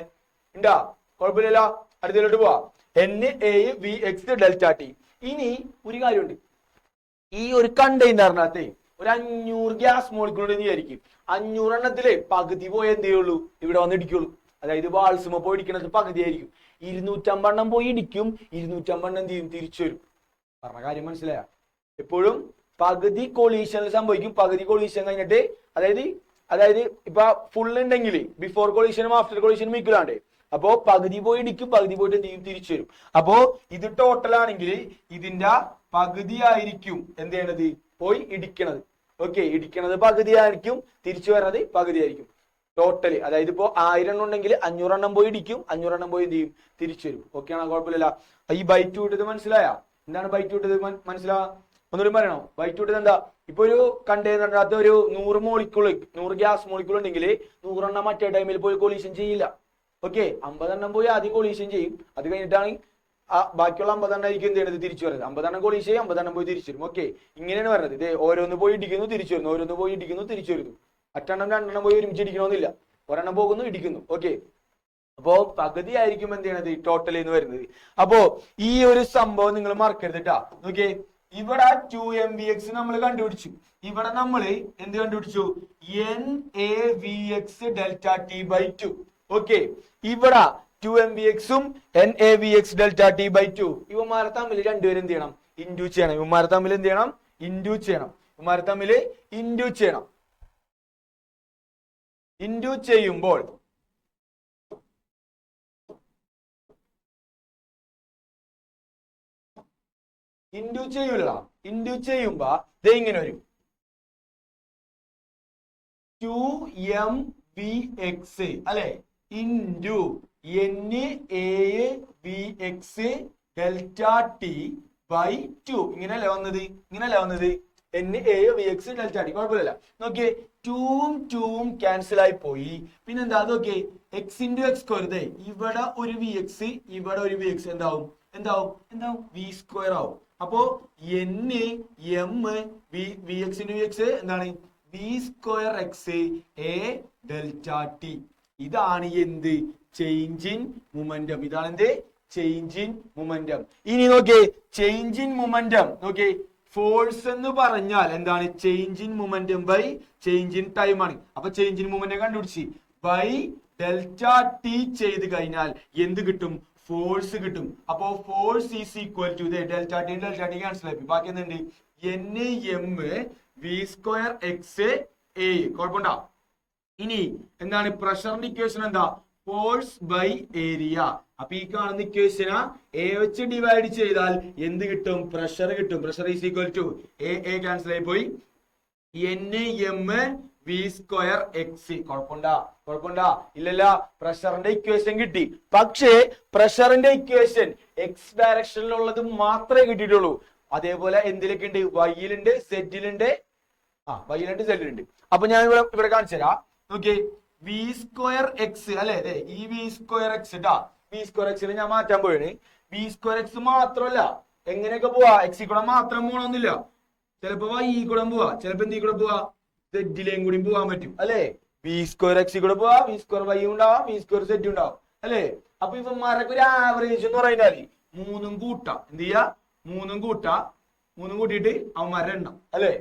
ഉണ്ടാ കുഴപ്പമില്ലല്ലോ. അടുത്തതിലോട്ട് പോവാ N A V X delta T. ഇനി ഒരു കാര്യമുണ്ട്. ഈ ഒരു കണ്ടെയ്നറിനകത്ത് ഒരു 500 ഗ്യാസ് മോളിക്കൂൾ എന്ന് വിചാരിക്കും. 500 എണ്ണത്തില് പകുതി പോയി എന്ത് ചെയ്യുള്ളൂ ഇവിടെ വന്ന് ഇടിക്കുള്ളൂ. അതായത് വാൾസുമ പോയി ഇടിക്കണത് പകുതി ആയിരിക്കും. 250 എണ്ണം പോയി ഇടിക്കും. 250 എണ്ണം എന്ത് ചെയ്യും തിരിച്ചു വരും. പറഞ്ഞ കാര്യം മനസ്സിലായ? എപ്പോഴും പകുതി കൊളീഷനിൽ സംഭവിക്കും. പകുതി കൊളീഷൻ കഴിഞ്ഞിട്ട് അതായത് ഇപ്പൊ ഫുൾ ഉണ്ടെങ്കിൽ ബിഫോർ കൊളീഷനും ആഫ്റ്റർ കൊളീഷനും ഈക്വൽ ആണ്. അപ്പോ പകുതി പോയി ഇടിക്കും, പകുതി പോയിട്ട് എന്ത് ചെയ്യും തിരിച്ചു വരും. അപ്പോ ഇത് ടോട്ടൽ ആണെങ്കിൽ ഇതിന്റെ പകുതി ആയിരിക്കും എന്ത് ചെയ്യണത് പോയി ഇടിക്കണത്. ഓക്കെ ഇടിക്കണത് പകുതി ആയിരിക്കും, തിരിച്ചു വരുന്നത് പകുതി ആയിരിക്കും ടോട്ടല്. അതായത് ഇപ്പോ 1000 എണ്ണം ഉണ്ടെങ്കിൽ 500 എണ്ണം പോയി ഇടിക്കും, 500 എണ്ണം പോയി എന്ത് ചെയ്യും തിരിച്ചു വരും. ഓക്കെ ആണോ? കുഴപ്പമില്ല. ഈ ബൈറ്റ് വിട്ടത് മനസ്സിലായ? എന്താണ് ബൈറ്റ് വിട്ടത് മനസ്സിലാ? ഒന്നുകൂടി പറയണോ? ബൈറ്റ് വിട്ടത് എന്താ? ഇപ്പൊ ഒരു കണ്ടെയ്നറിനകത്ത് ഒരു 100 ഗ്യാസ് മോളിക്കൂൾ ഉണ്ടെങ്കിൽ 100 എണ്ണം മറ്റേ ടൈമിൽ പോയി കൊളീഷൻ ചെയ്യില്ല. ഓക്കെ 50 എണ്ണം പോയി ആദ്യം കൊളീഷൻ ചെയ്യും. അത് കഴിഞ്ഞിട്ടാണ് ബാക്കിയുള്ള 50 എണ്ണം ആയിരിക്കും എന്ത് ചെയ്യുന്നത് തിരിച്ചു വരുന്നത്. 50 എണ്ണം കൊളീഷൻ ചെയ്യും, 50 എണ്ണം പോയി തിരിച്ചു വരും. ഓക്കെ ഇങ്ങനെയാണ് പറയുന്നത്. ഇത് ഓരോന്ന് പോയി ഇടിക്കുന്നു തിരിച്ചു വരുന്നു, ഓരോന്ന് പോയി ഇടിക്കുന്നു തിരിച്ചു വരുന്നു. ഒറ്റെണ്ണം 2 എണ്ണം പോയി ഒരുമിച്ച് ഇടിക്കണമെന്നില്ല. ഒരെണ്ണം പോകുന്നു ഇടിക്കുന്നു. ഓക്കെ അപ്പോ പകുതി ആയിരിക്കും എന്ത് ചെയ്യണത് ടോട്ടൽ എന്ന് വരുന്നത്. അപ്പോ ഈ ഒരു സംഭവം നിങ്ങൾ മറക്കരുത് കേട്ടാ. നോക്കിയേ ഇവിടെ 2mvx നമ്മൾ കണ്ടുപിടിച്ചു. ഇവിടെ നമ്മൾ എന്ത് കണ്ടുപിടിച്ചു? NaVx delta T by 2. Okay ഇവിടെ 2mvx ഉം NaVx ഡെൽറ്റ ടി ബൈ 2 ഇവന്മാരെ തമ്മിൽ രണ്ടുപേരും എന്ത് ചെയ്യണം ഇൻഡ്യൂ ചെയ്യണം. ഇവന്മാരെ തമ്മിൽ എന്ത് ചെയ്യണം ഇൻഡ്യൂ ചെയ്യണം. ഇവന്മാരെ തമ്മിൽ ഇൻഡ്യൂ ചെയ്യണം. ഇൻഡ്യൂ ചെയ്യുമ്പോൾ ഇൻഡ്യൂ ചെയ്യൂല. ഇൻഡ്യൂ ചെയ്യുമ്പോ ദേ ഇങ്ങനെ വരും 2mvx അല്ലെ into NaVx delta T by 2 ഇങ്ങനെയല്ലേ വന്നത്? NaVx ഡെൽറ്റ ടി കുഴപ്പമില്ല. നോക്കിയേ 2ഉം ക്യാൻസൽ ആയി പോയി. പിന്നെന്താ നോക്കിയേ x ഇൻറ്റു എക്സ് സ്ക്വയർ. ഇവിടെ ഒരു vx ഇവിടെ ഒരു vx എന്താവും v സ്ക്വയർ ആവും. അപ്പോ vx ഇൻറ്റു vx എന്താണ് v square X a delta T. ഇതാണ് എന്ത് ചേഞ്ച് ഇൻ മൊമെന്റം. ഇതാണ് എന്ത് ചേഞ്ച് ഇൻ മൊമെന്റം. ഇനി നോക്കിയേ ചേഞ്ച് ഇൻ മൊമെന്റം നോക്കിയേ ഫോഴ്സ് എന്ന് പറഞ്ഞാൽ എന്താണ് change in momentum by change in time ആണ്. അപ്പൊ ചേഞ്ച് ഇൻ മൊമെന്റം കണ്ടുപിടിച്ച് ബൈ ഡെൽറ്റ ടി ചെയ്ത് കഴിഞ്ഞാൽ എന്ത് കിട്ടും? ഫോഴ്സ് കിട്ടും. അപ്പോ force is equal to delta T cancel ആയി. ബാക്കി എന്തുണ്ട്? NaV square X a. കുഴപ്പമുണ്ടോ? ഇനി എന്താണ് പ്രഷറിന്റെ ഇക്വേഷൻ? എന്താ ഫോഴ്സ് ബൈ ഏരിയ. അപ്പൊ ഈ കാണുന്ന ഇക്വേഷന് എ വെച്ച് ഡിവൈഡ് ചെയ്താൽ എന്ത് കിട്ടും? പ്രഷർ കിട്ടും. Pressure is equal to A cancel ആയി പോയി NaV സ്ക്വയർ എക്സ്. കുഴപ്പമുണ്ടാ? ഇല്ലല്ല. പ്രഷറിന്റെ ഇക്വേഷൻ കിട്ടി. പക്ഷേ പ്രഷറിന്റെ ഇക്വേഷൻ എക്സ് ഡയറക്ഷനിലുള്ളത് മാത്രമേ കിട്ടിയിട്ടുള്ളൂ. അതേപോലെ എന്തിലൊക്കെ ഉണ്ട്? വൈയിലുണ്ട്, സെറ്റിലുണ്ട്, വൈയിലുണ്ട്, സെറ്റിലുണ്ട്. അപ്പൊ ഞാൻ ഇവിടെ കാണിച്ചു തരാം. നോക്കിയേ വി സ്ക്വയർ എക്സ് അല്ലെ ഈ V square X V square എക്സിന് ഞാൻ മാറ്റാൻ പോയാണ്. പി സ്ക്വയർ എക്സ് മാത്രമല്ല, എങ്ങനെയൊക്കെ പോവാ, എക്സിൽ കൂടെ മാത്രം പോകണമെന്നില്ല. ചിലപ്പോ ഈ കൂടെ പോവാ, ചിലപ്പോ എന്തി കൂടെ പോവാ, സെറ്റിലേയും കൂടി പോവാൻ പറ്റും അല്ലെ. വി സ്ക്വയർ എക്സിൽ കൂടെ പോവാ, വി സ്ക്വയർ വൈ ഉണ്ടാവാം, വി സ്ക്വയർ സെറ്റ് ഉണ്ടാവും അല്ലെ. അപ്പൊ ഇവന്മാരൊക്കെ ഒരു ആവറേജ് എന്ന് പറയുന്നത് മൂന്നും കൂട്ടാം. എന്ത് ചെയ്യാ, മൂന്നും കൂട്ടിയിട്ട് അവന്മാരുടെ എണ്ണം അല്ലെ,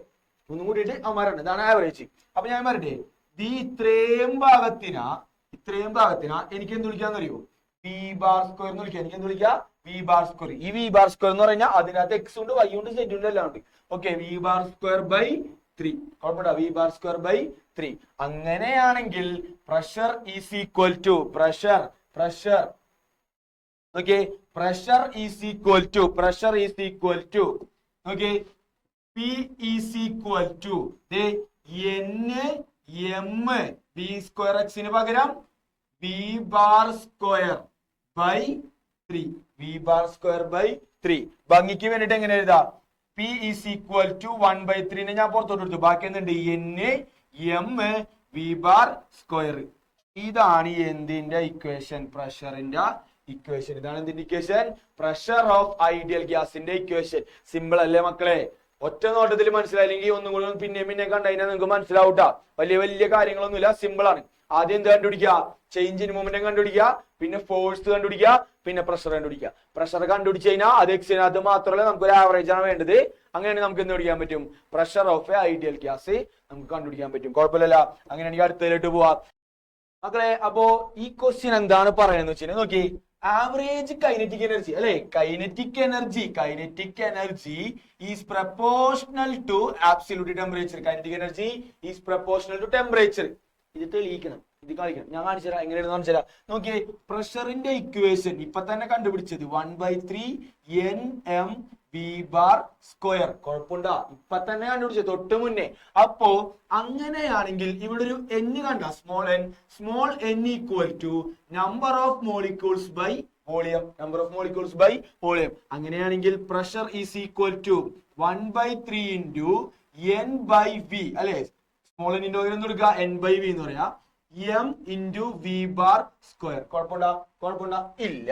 മൂന്നും കൂട്ടിയിട്ട് അവന്മാരുടെ എണ്ണം, ഇതാണ് ആവറേജ്. അപ്പൊ ഞാൻ പറയട്ടെ, ഇത്രയും ഭാഗത്തിനാ എനിക്ക് എന്ത് വിളിക്കാന്ന് അറിയോ, വി ബാർ സ്ക്വയർ എന്ന് വിളിക്കാം. എനിക്ക് എന്ത് വിളിക്കാം, വി ബാർ സ്ക്വയർ. ഈ വി ബാർ സ്ക്വയർ എന്ന് പറഞ്ഞാൽ അതിനകത്ത് എക്സ് ഉണ്ട്, വൈ ഉണ്ട്, സെറ്റ് ഉണ്ട്, എല്ലാം ഉണ്ട്. Okay, V bar square by 3. കുഴപ്പമില്ല, വി ബാർ സ്ക്വയർ ബൈ 3. അങ്ങനെയാണെങ്കിൽ pressure is equal to pressure okay, pressure is equal to okay, P is equal to N M V square എക്സിന് പകരം V bar square by 3. V bar square by 3. ഭംഗിക്ക് വേണ്ടിട്ട് എങ്ങനെ എഴുതാം, പി ഈസ് ഈക്വൽ ടു 1/3 ഞാൻ പുറത്തോട്ട് എടുത്തു. ബാക്കി എന്തുണ്ട്, N M V bar square. ഇതാണ് എന്തിന്റെ ഇക്വേഷൻ, പ്രഷറിന്റെ ഇക്വേഷൻ. ഇതാണ് എന്തിന്റെ ഇക്വേഷൻ, പ്രഷർ ഓഫ് ഐഡിയൽ ഗ്യാസിന്റെ ഇക്വേഷൻ. സിമ്പിൾ അല്ലേ മക്കളെ, ഒറ്റ നോട്ടത്തിൽ മനസ്സിലായില്ലെങ്കിൽ ഒന്നും കൂടി പിന്നെ കണ്ടതിനാൽ നിങ്ങൾക്ക് മനസ്സിലാവൂട്ടാ. വലിയ കാര്യങ്ങളൊന്നുമില്ല, സിമ്പിൾ ആണ്. ആദ്യം എന്ത് കണ്ടുപിടിക്കുക, ചേഞ്ച് ഇൻ മൊമെന്റം കണ്ടുപിടിക്കുക, പിന്നെ ഫോഴ്സ് കണ്ടുപിടിക്കുക, പിന്നെ പ്രഷർ കണ്ടുപിടിക്കുക. പ്രഷർ കണ്ടുപിടിച്ച് കഴിഞ്ഞാൽ അത് എക്സിനകത്ത് മാത്രമല്ല, നമുക്ക് ഒരു ആവറേജ് ആണ് വേണ്ടത്. അങ്ങനെയാണെങ്കിൽ നമുക്ക് എന്ത് പിടിക്കാൻ പറ്റും, pressure of a ideal gas നമുക്ക് കണ്ടുപിടിക്കാൻ പറ്റും. കുഴപ്പമില്ല. അങ്ങനെയാണെങ്കിൽ അടുത്തതിലോട്ട് പോവാം മക്കളെ. അപ്പോ ഈ ക്വസ്റ്റ്യൻ എന്താണ് പറയുന്നത് വെച്ചാൽ നോക്കി, ആവറേജ് കൈനറ്റിക് എനർജി അല്ലെ, kinetic energy is proportional to absolute temperature. Kinetic energy is proportional to temperature. ഇത് തെളിയിക്കണം, ഇത് കളിക്കണം. ഞാൻ കാണിച്ചുതരാം എങ്ങനെയാണെന്ന് കാണിച്ചുതരാം. നോക്കിയേ, പ്രഷറിന്റെ ഇക്വേഷൻ ഇപ്പൊ തന്നെ കണ്ടുപിടിച്ചത് 1/3 N M V bar square. കുഴപ്പമുണ്ടാ, ഇപ്പൊ തന്നെ കണ്ടുപിടിച്ചത് തൊട്ട് മുന്നേ. അപ്പോ അങ്ങനെയാണെങ്കിൽ ഇവിടെ ഒരു n കണ്ട, small n equal to number of molecules by volume. അങ്ങനെയാണെങ്കിൽ pressure is equal to 1/3 into n by V അല്ലെ. സ്മോൾ n എന്ന് കൊടുക്കുക, n ബൈ വി എന്ന് പറയാ, m into V bar square. കുഴപ്പമുണ്ടാ ഇല്ല.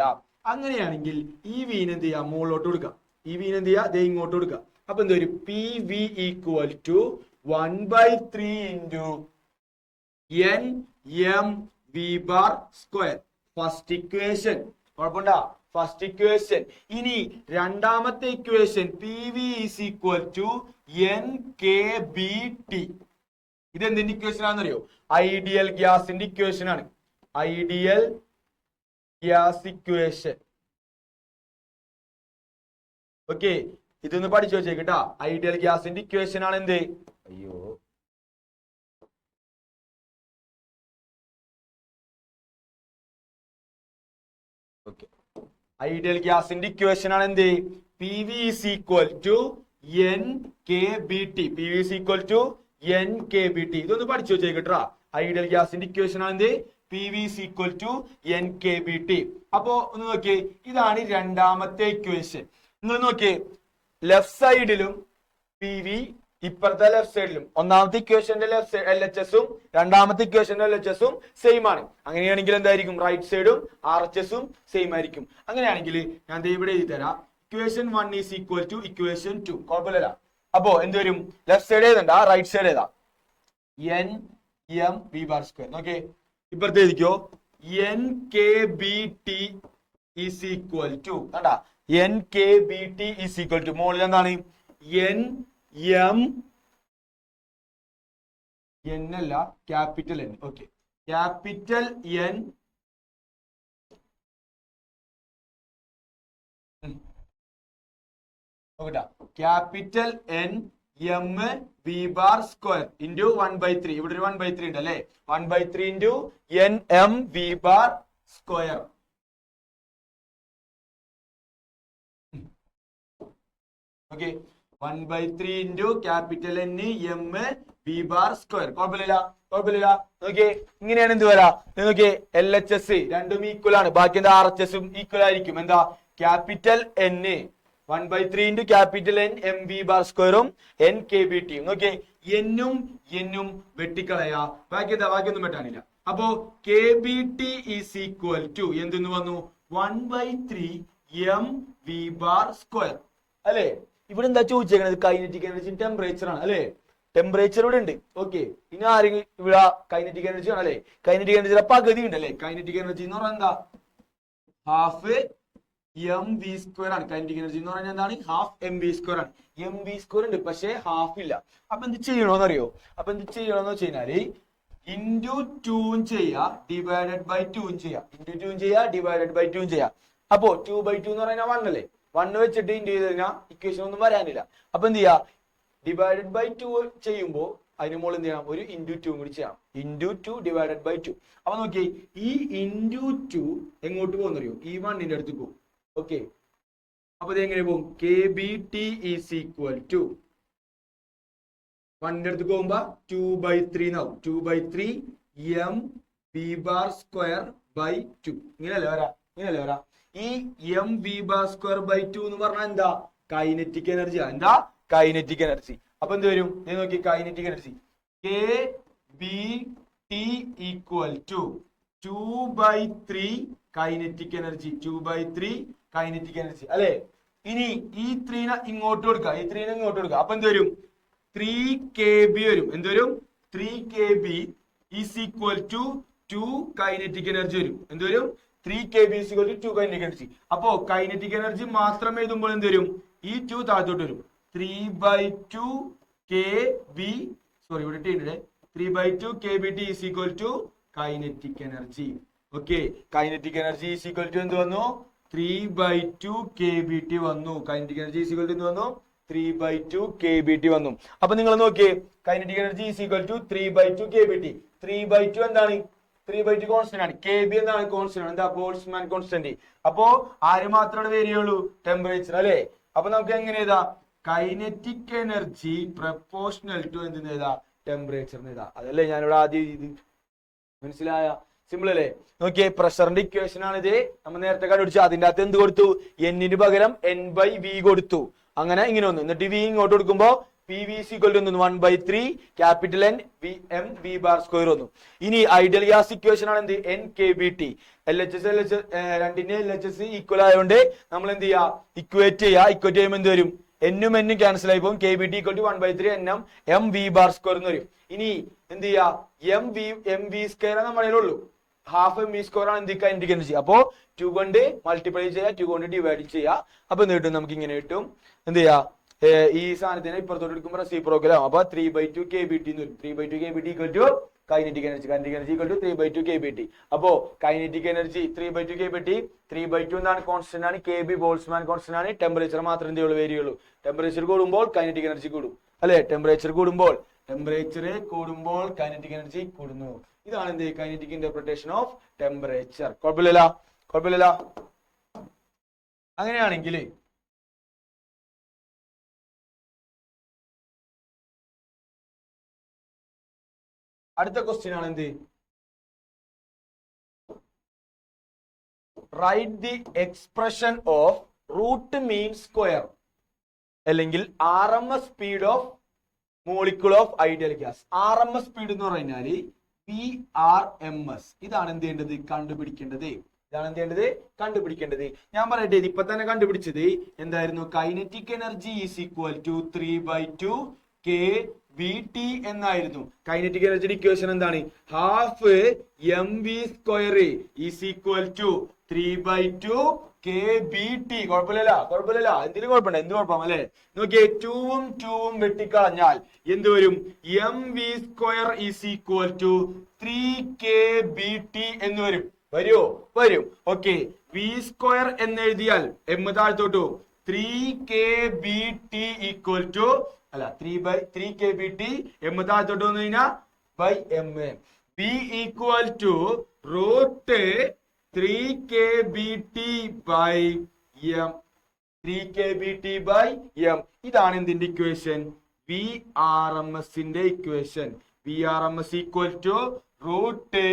അങ്ങനെയാണെങ്കിൽ ഈ വീന് എന്ത് ചെയ്യാം, മുകളിലോട്ട് കൊടുക്കാം. ഈ വീന് എന്ത് ചെയ്യാ, ദേ ഇങ്ങോട്ട് കൊടുക്കാം. അപ്പൊ എന്ത് വരും, P V equal to 1/3 into n m V bar square. First equation. കുഴപ്പമുണ്ടാ, ഫസ്റ്റ് ഇക്വേഷൻ. ഇനി രണ്ടാമത്തെ equation, P V is equal to N K B T. ഇത് എന്തിന്റെ ഇക്വേഷൻ ആണെന്നറിയോ, ഐഡിയൽ ഗ്യാസിന്റെ ഇക്വേഷൻ ആണ്. Ideal gas equation. ഓക്കെ, ഇതൊന്ന് പഠിച്ചു വെച്ചേക്കട്ടാ. ഐഡിയൽ ഗ്യാസിന്റെ ഇക്വേഷൻ ആണ് എന്ത്, ഐഡിയൽ ഗ്യാസിന്റെ ഇക്വേഷൻ ആണ് എന്ത്, P V is equal to N K B T. P V is equal to N K B T. ഇതൊന്ന് പഠിച്ചു വെച്ചേക്കട്ടാ. ഐഡിയൽ ഗ്യാസിന്റെ ഇക്വേഷൻ ആണ് എന്ത്, P V is equal to N K B T. അപ്പോ ഒന്ന് നോക്കിയേ, ഇതാണ് രണ്ടാമത്തെ ഇക്വേഷൻ. നിങ്ങൾ നോക്കിയേ, ലെഫ്റ്റ് സൈഡിലും പി വി, ഇപ്പുറത്തെ ലെഫ്റ്റ് സൈഡിലും ഒന്നാമത്തെ ഇക്വേഷന്റെ എൽ എച്ച് എസും രണ്ടാമത്തെ ഇക്വേഷന്റെ എൽ എച്ച് എസും സെയിം ആണ്. അങ്ങനെയാണെങ്കിൽ എന്തായിരിക്കും, റൈറ്റ് സൈഡും ആർ എച്ച് എസും സെയിം ആയിരിക്കും. അങ്ങനെയാണെങ്കിൽ ഞാൻ ഇവിടെ എഴുതി തരാം, equation 1 is equal to equation 2. കുഴപ്പമില്ല. അപ്പോ എന്ത് വരും, ലെഫ്റ്റ് സൈഡ് ഏതാ, റൈറ്റ് സൈഡ് ഏതാ, N M V bar square. നോക്കേ, ഇപ്പുറത്തെ എഴുതിക്കോ, N K B T is equal to, കണ്ടാ, N K B T is equal to, മുകളിൽ എന്താണ്, എൻ എം, എൻ അല്ല capital N. Okay, capital N capital N M V bar square into 1/3. ഇവിടെ ഒരു 1/3 ഉണ്ട് അല്ലെ, 1/3 into N M V bar square. Okay, 1/3 into capital N M V bar square. കുഴപ്പമില്ല. നോക്കിയേ, ഇങ്ങനെയാണ് എന്ത് വരാ, നോക്കിയേ, എൽ എച്ച് എസ് രണ്ടും ഈക്വൽ ആണ്, ബാക്കി എന്താ ആർ എച്ച് എസും ഈക്വൽ ആയിരിക്കും. എന്താ, capital N 1/3 into capital N M V bar സ്ക്വയറും എൻ കെ ബി ടിയും. നോക്കിയേ, എന്നും വെട്ടിക്കളയാ, ബാക്കിയൊന്നും വെട്ടാനില്ല. അപ്പോ K B T is equal to എന്തെന്ന് വന്നു, 1/3 എം വി ബാർ സ്ക്വയർ അല്ലെ. ഇവിടെ എന്താ ചോദിച്ചേക്കണത്? കൈനറ്റിക് എനർജി ടെമ്പറേച്ചർ ആണ് അല്ലെ. ടെമ്പറേച്ചർ ഇവിടെ ഉണ്ട്. ഓക്കെ, ഇനി ആരെങ്കിലും ഇവിടെ കൈനറ്റിക് എനർജി ആണ് അല്ലെ. കൈനറ്റിക് എനർജിയുടെ പകുതി ഉണ്ട് അല്ലെ. കൈനറ്റിക് എനർജി എന്ന് പറഞ്ഞാൽ എന്താ? ഹാഫ് എം വി സ്ക്വയർ ആണ്. കൈനറ്റിക് എനർജി എന്ന് പറഞ്ഞാൽ എന്താണ്? ഹാഫ് എം വി സ്ക്വയർ ആണ്. എം വി സ്ക്വയർ ഉണ്ട്, പക്ഷേ ഹാഫ് ഇല്ല. അപ്പൊ എന്ത് ചെയ്യണോന്ന് അറിയോ? അപ്പൊ എന്ത് ചെയ്യണമെന്ന് വെച്ച് കഴിഞ്ഞാല് ഇൻറ്റു ടൂവും ചെയ്യാ, ഡിവൈഡഡ് ബൈ ടൂവും ചെയ്യാം. ഇൻറ്റു ടൂവും ചെയ്യാ, ഡിവൈഡഡ് ബൈ ടൂവും ചെയ്യാം. അപ്പോ 2/2 എന്ന് പറഞ്ഞാൽ 1 അല്ലേ. 1 വെച്ചിട്ട് ഇൻറ്റു ചെയ്ത് കഴിഞ്ഞാൽ ഇക്വേഷൻ ഒന്നും വരാനില്ല. അപ്പൊ എന്ത് ചെയ്യാ? ഡിവൈഡഡ് ബൈ 2 ചെയ്യുമ്പോൾ അതിന് മുകളിൽ എന്ത് ചെയ്യണം? ഒരു ഇൻറ്റു 2 കൂടി ചെയ്യണം. Into 2 divided by 2. അപ്പൊ നോക്കി, ഈ ഇൻറ്റു 2 എങ്ങോട്ട് പോകുന്നറിയോ? ഈ 1ന്റെ അടുത്ത് പോകും. ഓക്കെ, അപ്പൊ ഇത് എങ്ങനെ പോകും? K B T is equal to 1ന്റെ അടുത്ത് പോകുമ്പോ 2/3 എന്നാവും. 2/3 M V bar square by 2. ഇങ്ങനെയല്ലേ വരാ? ഇങ്ങനെയല്ലേ വരാ? ഈ M V bar square by 2 എന്ന് പറഞ്ഞാൽ എന്താ? Kinetic energy. എന്താ? Kinetic energy. അപ്പൊ എന്ത് വരും? ഇത് നോക്കി, kinetic energy K B T equal to 2/3 kinetic energy. 2/3 kinetic energy അല്ലെ. ഇനി ഈ 3നെ ഇങ്ങോട്ട് കൊടുക്കുക, ഈ 3നെ ഇങ്ങോട്ട് കൊടുക്കുക. അപ്പൊ എന്ത് വരും? 3 kb വരും. എന്ത് വരും? 3 kb is equal to 2 kinetic energy വരും. എന്ത് വരും? 3 kb is equal to 2 kinetic energy. അപ്പോ കൈനറ്റിക് എനർജി മാത്രം എഴുതുമ്പോൾ എന്ത് വരും? ഈ 2 താഴത്തോട്ട് വരും. 3/2 kb, സോറി ഇവിടെ ടി ഉണ്ട്. 3/2 kbt is equal to kinetic energy. Okay, kinetic energy is equal to എന്ത് വന്നു? 3/2 kbt വന്നു. Kinetic energy is equal to എന്ത് വന്നു? 3/2 kbt വന്നു. അപ്പൊ നിങ്ങൾ നോക്കിയേ, kinetic energy is equal to 3/2 kbt. 3/2 എന്താണ്? 3/2 കോൺസ്റ്റന്റ് ആണ്. kb എന്താണ്? കോൺസ്റ്റന്റ് ആണ്. എന്താ? Boltzmann constant. അപ്പോ ആര് മാത്രമേ വേരി ചെയ്യുള്ളൂ? ടെമ്പറേച്ചർ അല്ലെ. അപ്പൊ നമുക്ക് എങ്ങനെ എഴുതാ? കൈനറ്റിക് എനർജി പ്രപ്പോർഷണൽ ടു എന്തെന്ന് എഴുതാ? ടെമ്പറേച്ചറിന് എഴുതാ. അതല്ലേ ഞാനിവിടെ ആദ്യം ഇത്. മനസ്സിലായ? സിമ്പിൾ അല്ലേ? നോക്കിയേ, പ്രഷറിന്റെ ഇക്വേഷൻ ആണിത്. നമ്മൾ നേരത്തെ കണ്ടുപിടിച്ചു. അതിന്റെ അകത്ത് എന്ത് കൊടുത്തു? എന്നിന് പകരം n/v കൊടുത്തു. അങ്ങനെ ഇങ്ങനെ വന്നു. എന്നിട്ട് v ഇങ്ങോട്ട് കൊടുക്കുമ്പോ P V C equal to 1/3 capital N V M V bar square വന്നു. ഇനി ഐഡിയൽ ഗ്യാസ് ഇക്വേഷൻ ആണ് എന്ത്? N K B T. രണ്ടിന്റെ LHS ഈക്വൽ ആയതുകൊണ്ട് നമ്മൾ എന്ത് ചെയ്യാ? ഇക്വേറ്റ് ചെയ്യാ. ഇക്വേറ്റ് ചെയ്യുമ്പോൾ എന്ത് വരും? എന്നും എന്നും ക്യാൻസൽ ആയി പോകും. K B T equal to 1/3 N M V bar square എന്ന് വരും. ഇനി എന്ത് ചെയ്യാ? എം വി സ്ക്വയർ നമ്മളേ ഉള്ളൂ. ഹാഫ് എം വി സ്ക്വയർ ആണ് എന്ത്? Kinetic energy. അപ്പോ 2 കൊണ്ട് മൾട്ടിപ്ലൈ ചെയ്യാ, 2 കൊണ്ട് ഡിവൈഡ് ചെയ്യാ. അപ്പൊ എന്ത് കിട്ടും? നമുക്ക് ഇങ്ങനെ കിട്ടും. എന്ത് ചെയ്യാ? ഈ സാധനത്തിന് ഇപ്പുറത്തോട്ട് എടുക്കുമ്പോൾ റെസിപ്രോക്കൽ ആവും. അപ്പൊ 3/2 kbt എന്ന് വരും. 3/2 kbt equal to kinetic energy. Kinetic energy equal to 3/2 kbt. അപ്പോ കൈനറ്റിക് എനർജി 3/2 kbt. 3/2 എന്താണ്? കോൺസ്റ്റന്റ് ആണ്. kb ബോൾട്ട്സ്മാൻ കോൺസ്റ്റന്റ് ആണ്. ടെമ്പറേച്ചർ മാത്രം എന്തേ ഉള്ളൂ? വേരി ഉള്ളൂ. ടെമ്പറേച്ചർ കൂടുമ്പോൾ കൈനറ്റിക് എനർജി കൂടും അല്ലെ. ടെമ്പറേച്ചർ കൂടുമ്പോൾ കൈനറ്റിക് എനർജി കൂടുന്നു. ഇതാണ് എന്ത്? Kinetic interpretation of temperature. കുഴപ്പമില്ല? കുഴപ്പമില്ല? അങ്ങനെയാണെങ്കിൽ അടുത്ത ക്വസ്റ്റ്യൻ ആണ് എന്ത്? Write the expression of root mean square അല്ലെങ്കിൽ RMS speed of molecule of ideal gas. RMS speed എന്ന് പറഞ്ഞാല് PRMS. ഇതാണ് എന്ത് ചെയ്യേണ്ടത്? കണ്ടുപിടിക്കേണ്ടത്. കണ്ടുപിടിക്കേണ്ടത്. ഞാൻ പറയട്ടെ, ഇപ്പൊ തന്നെ കണ്ടുപിടിച്ചത് എന്തായിരുന്നു? Kinetic energy is equal to 3/2 kVT എന്നായിരുന്നു. കൈനറ്റിക് എനർജിയുടെ ഇക്വേഷൻ എന്താണ്? Half M V square is equal to 3/2 kBT. കുഴപ്പമില്ല? എന്തിനും കുഴപ്പമില്ല. എന്ത് കുഴപ്പം അല്ലെ? നോക്കിയേ, 2ഉം വെട്ടിക്കളഞ്ഞാൽ എന്ത് വരും? M V square is equal to 3 kBT എന്ന് വരും. വരും. ഓക്കെ, വി സ്ക്വയർ എന്ന് എഴുതിയാൽ എം താഴ്ത്തോട്ടു 3 kBT equal to 3 kBT. M താഴ്ത്തോട്ട് വന്നു കഴിഞ്ഞാൽ by M. V equal to root 3 kBT by M. 3 kBT by M. ഇതാണ് എന്തിന്റെ ഇക്വേഷൻ? VRMS ന്റെ equation. VRMS equal to root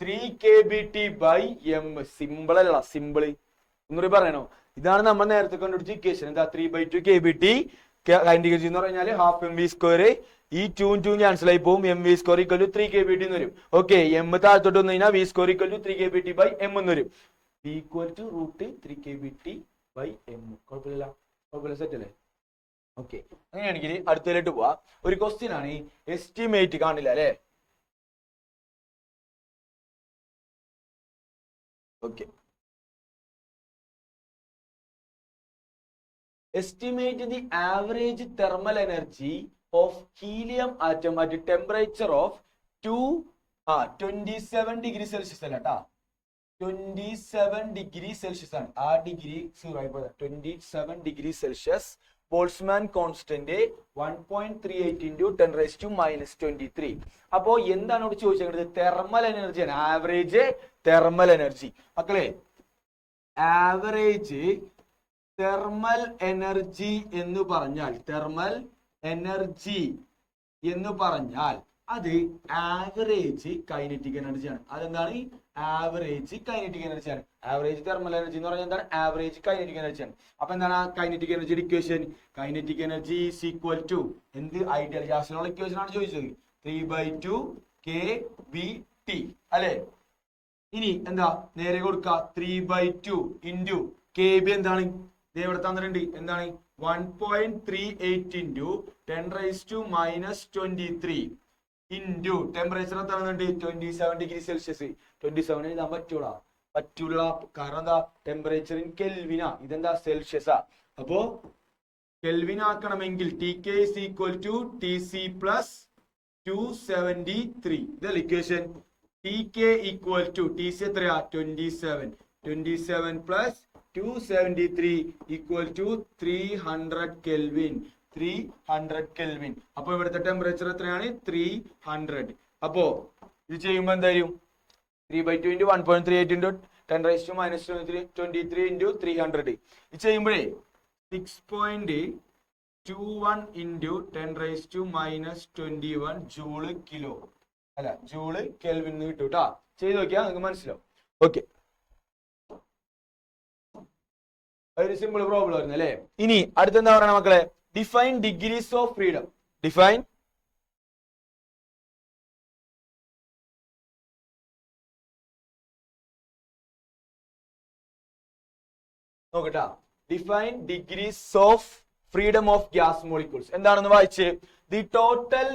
3 kBT by M. Simple അല്ല? സിമ്പിൾ ഒന്നുകൂടി പറയണോ? ഇതാണ് നമ്മൾ നേരത്തെ കണ്ടുപിടിച്ച ഇക്വേഷൻ. എന്താ? 3/2 kBT. കൈനറ്റിക് എനർജി എന്ന് പറഞ്ഞാൽ ഹാഫ് എം വി സ്ക്വയർ. ഈ 2 ക്യാൻസൽ ആയി പോകും. M V square equal to 3 kBT എന്ന് വരും. ഓക്കെ, എം താഴത്തോട്ട് വന്നു കഴിഞ്ഞാൽ V square equal to 3 kBT by M എന്ന് വരും. V equal to root 3 kBT by M. കുഴപ്പമില്ല സെറ്റ് അല്ലേ? ഓക്കെ, അങ്ങനെയാണെങ്കിൽ അടുത്തതിലോട്ട് പോവാ. ഒരു ക്വസ്റ്റ്യൻ ആണ്, എസ്റ്റിമേറ്റ് കാണില്ല അല്ലെ? Okay, estimate the average thermal energy of helium atom at temperature of 27 degree Celsius അല്ല കേട്ടാ, 27 degree Celsius ആണ്. ആ degree 27 degree Celsius. Boltzmann constant 1.38 into 10⁻⁻23. അപ്പോ എന്താണ് ഇവിടെ ചോദിച്ചത്? തെർമൽ എനർജിയാണ്, ആവറേജ് തെർമൽ എനർജി. മക്കളെ, ആവറേജ് തെർമൽ എനർജി എന്ന് പറഞ്ഞാൽ അത് ആവറേജ് കൈനറ്റിക് എനർജിയാണ്. അതെന്താണ്? ആവറേജ് കൈനറ്റിക് എനർജിയാണ്. ആവറേജ് തെർമൽ എനർജി എന്ന് പറഞ്ഞാൽ എന്താണ്? ആവറേജ് കൈനറ്റിക് എനർജിയാണ്. അപ്പൊ എന്താണ് കൈനറ്റിക് എനർജിയുടെ equation? Kinetic energy is equal to എന്ത്? ഐഡിയൽ ഗ്യാസിനുള്ള ഇക്വേഷൻ ആണ് ചോദിച്ചത്, 3/2 kBT അല്ലെ? ഇനി എന്താ നേരെ കൊടുക്കുക, 3/2 ഇൻറ്റു kB എന്താണ്? ഇവിടെ തന്നിട്ടുണ്ട്, എന്താണ്? 1.38 into 10⁻⁻23 ഇൻറ്റു ടെമ്പറേച്ചർ തന്നിട്ടുണ്ട് 27 degree Celsius. 27 എഴുതാൻ പറ്റൂല, കാരണം എന്താ? ടെമ്പറേച്ചർ ഇൻ കെൽവിനാ, ഇതെന്താ? സെൽഷ്യസാ. അപ്പോ കെൽവിൻ ആക്കണമെങ്കിൽ TK is equal to TC plus 273. ഇതല്ല equation. TK equal to TC എത്രയാ? 27 plus 273 equal to 300 Kelvin. 300 Kelvin. അപ്പൊ ഇവിടുത്തെ ടെമ്പറേച്ചർ എത്രയാണ്? 300. അപ്പോ ഇത് ചെയ്യുമ്പോൾ എന്തായാലും 3/2 into 1.38 into 10⁻⁻23 into 300. ഇത് ചെയ്യുമ്പോഴേ 6.21 into 10⁻⁻21 ജൂള് കിലോ അല്ല ജൂള് കെൽവിൻ കിട്ടും കേട്ടോ. ചെയ്ത് നോക്കിയാൽ നിങ്ങൾക്ക് മനസ്സിലാവും. ഓക്കെ, ഒരു സിമ്പിൾ പ്രോബ്ലം ആയിരുന്നു അല്ലെ? ഇനി അടുത്തെന്താ പറയണ മക്കളെ? Define degrees of freedom. Define നോക്കട്ടാ. Define degrees of freedom of gas molecules എന്താണെന്ന് വായിച്ച്. The total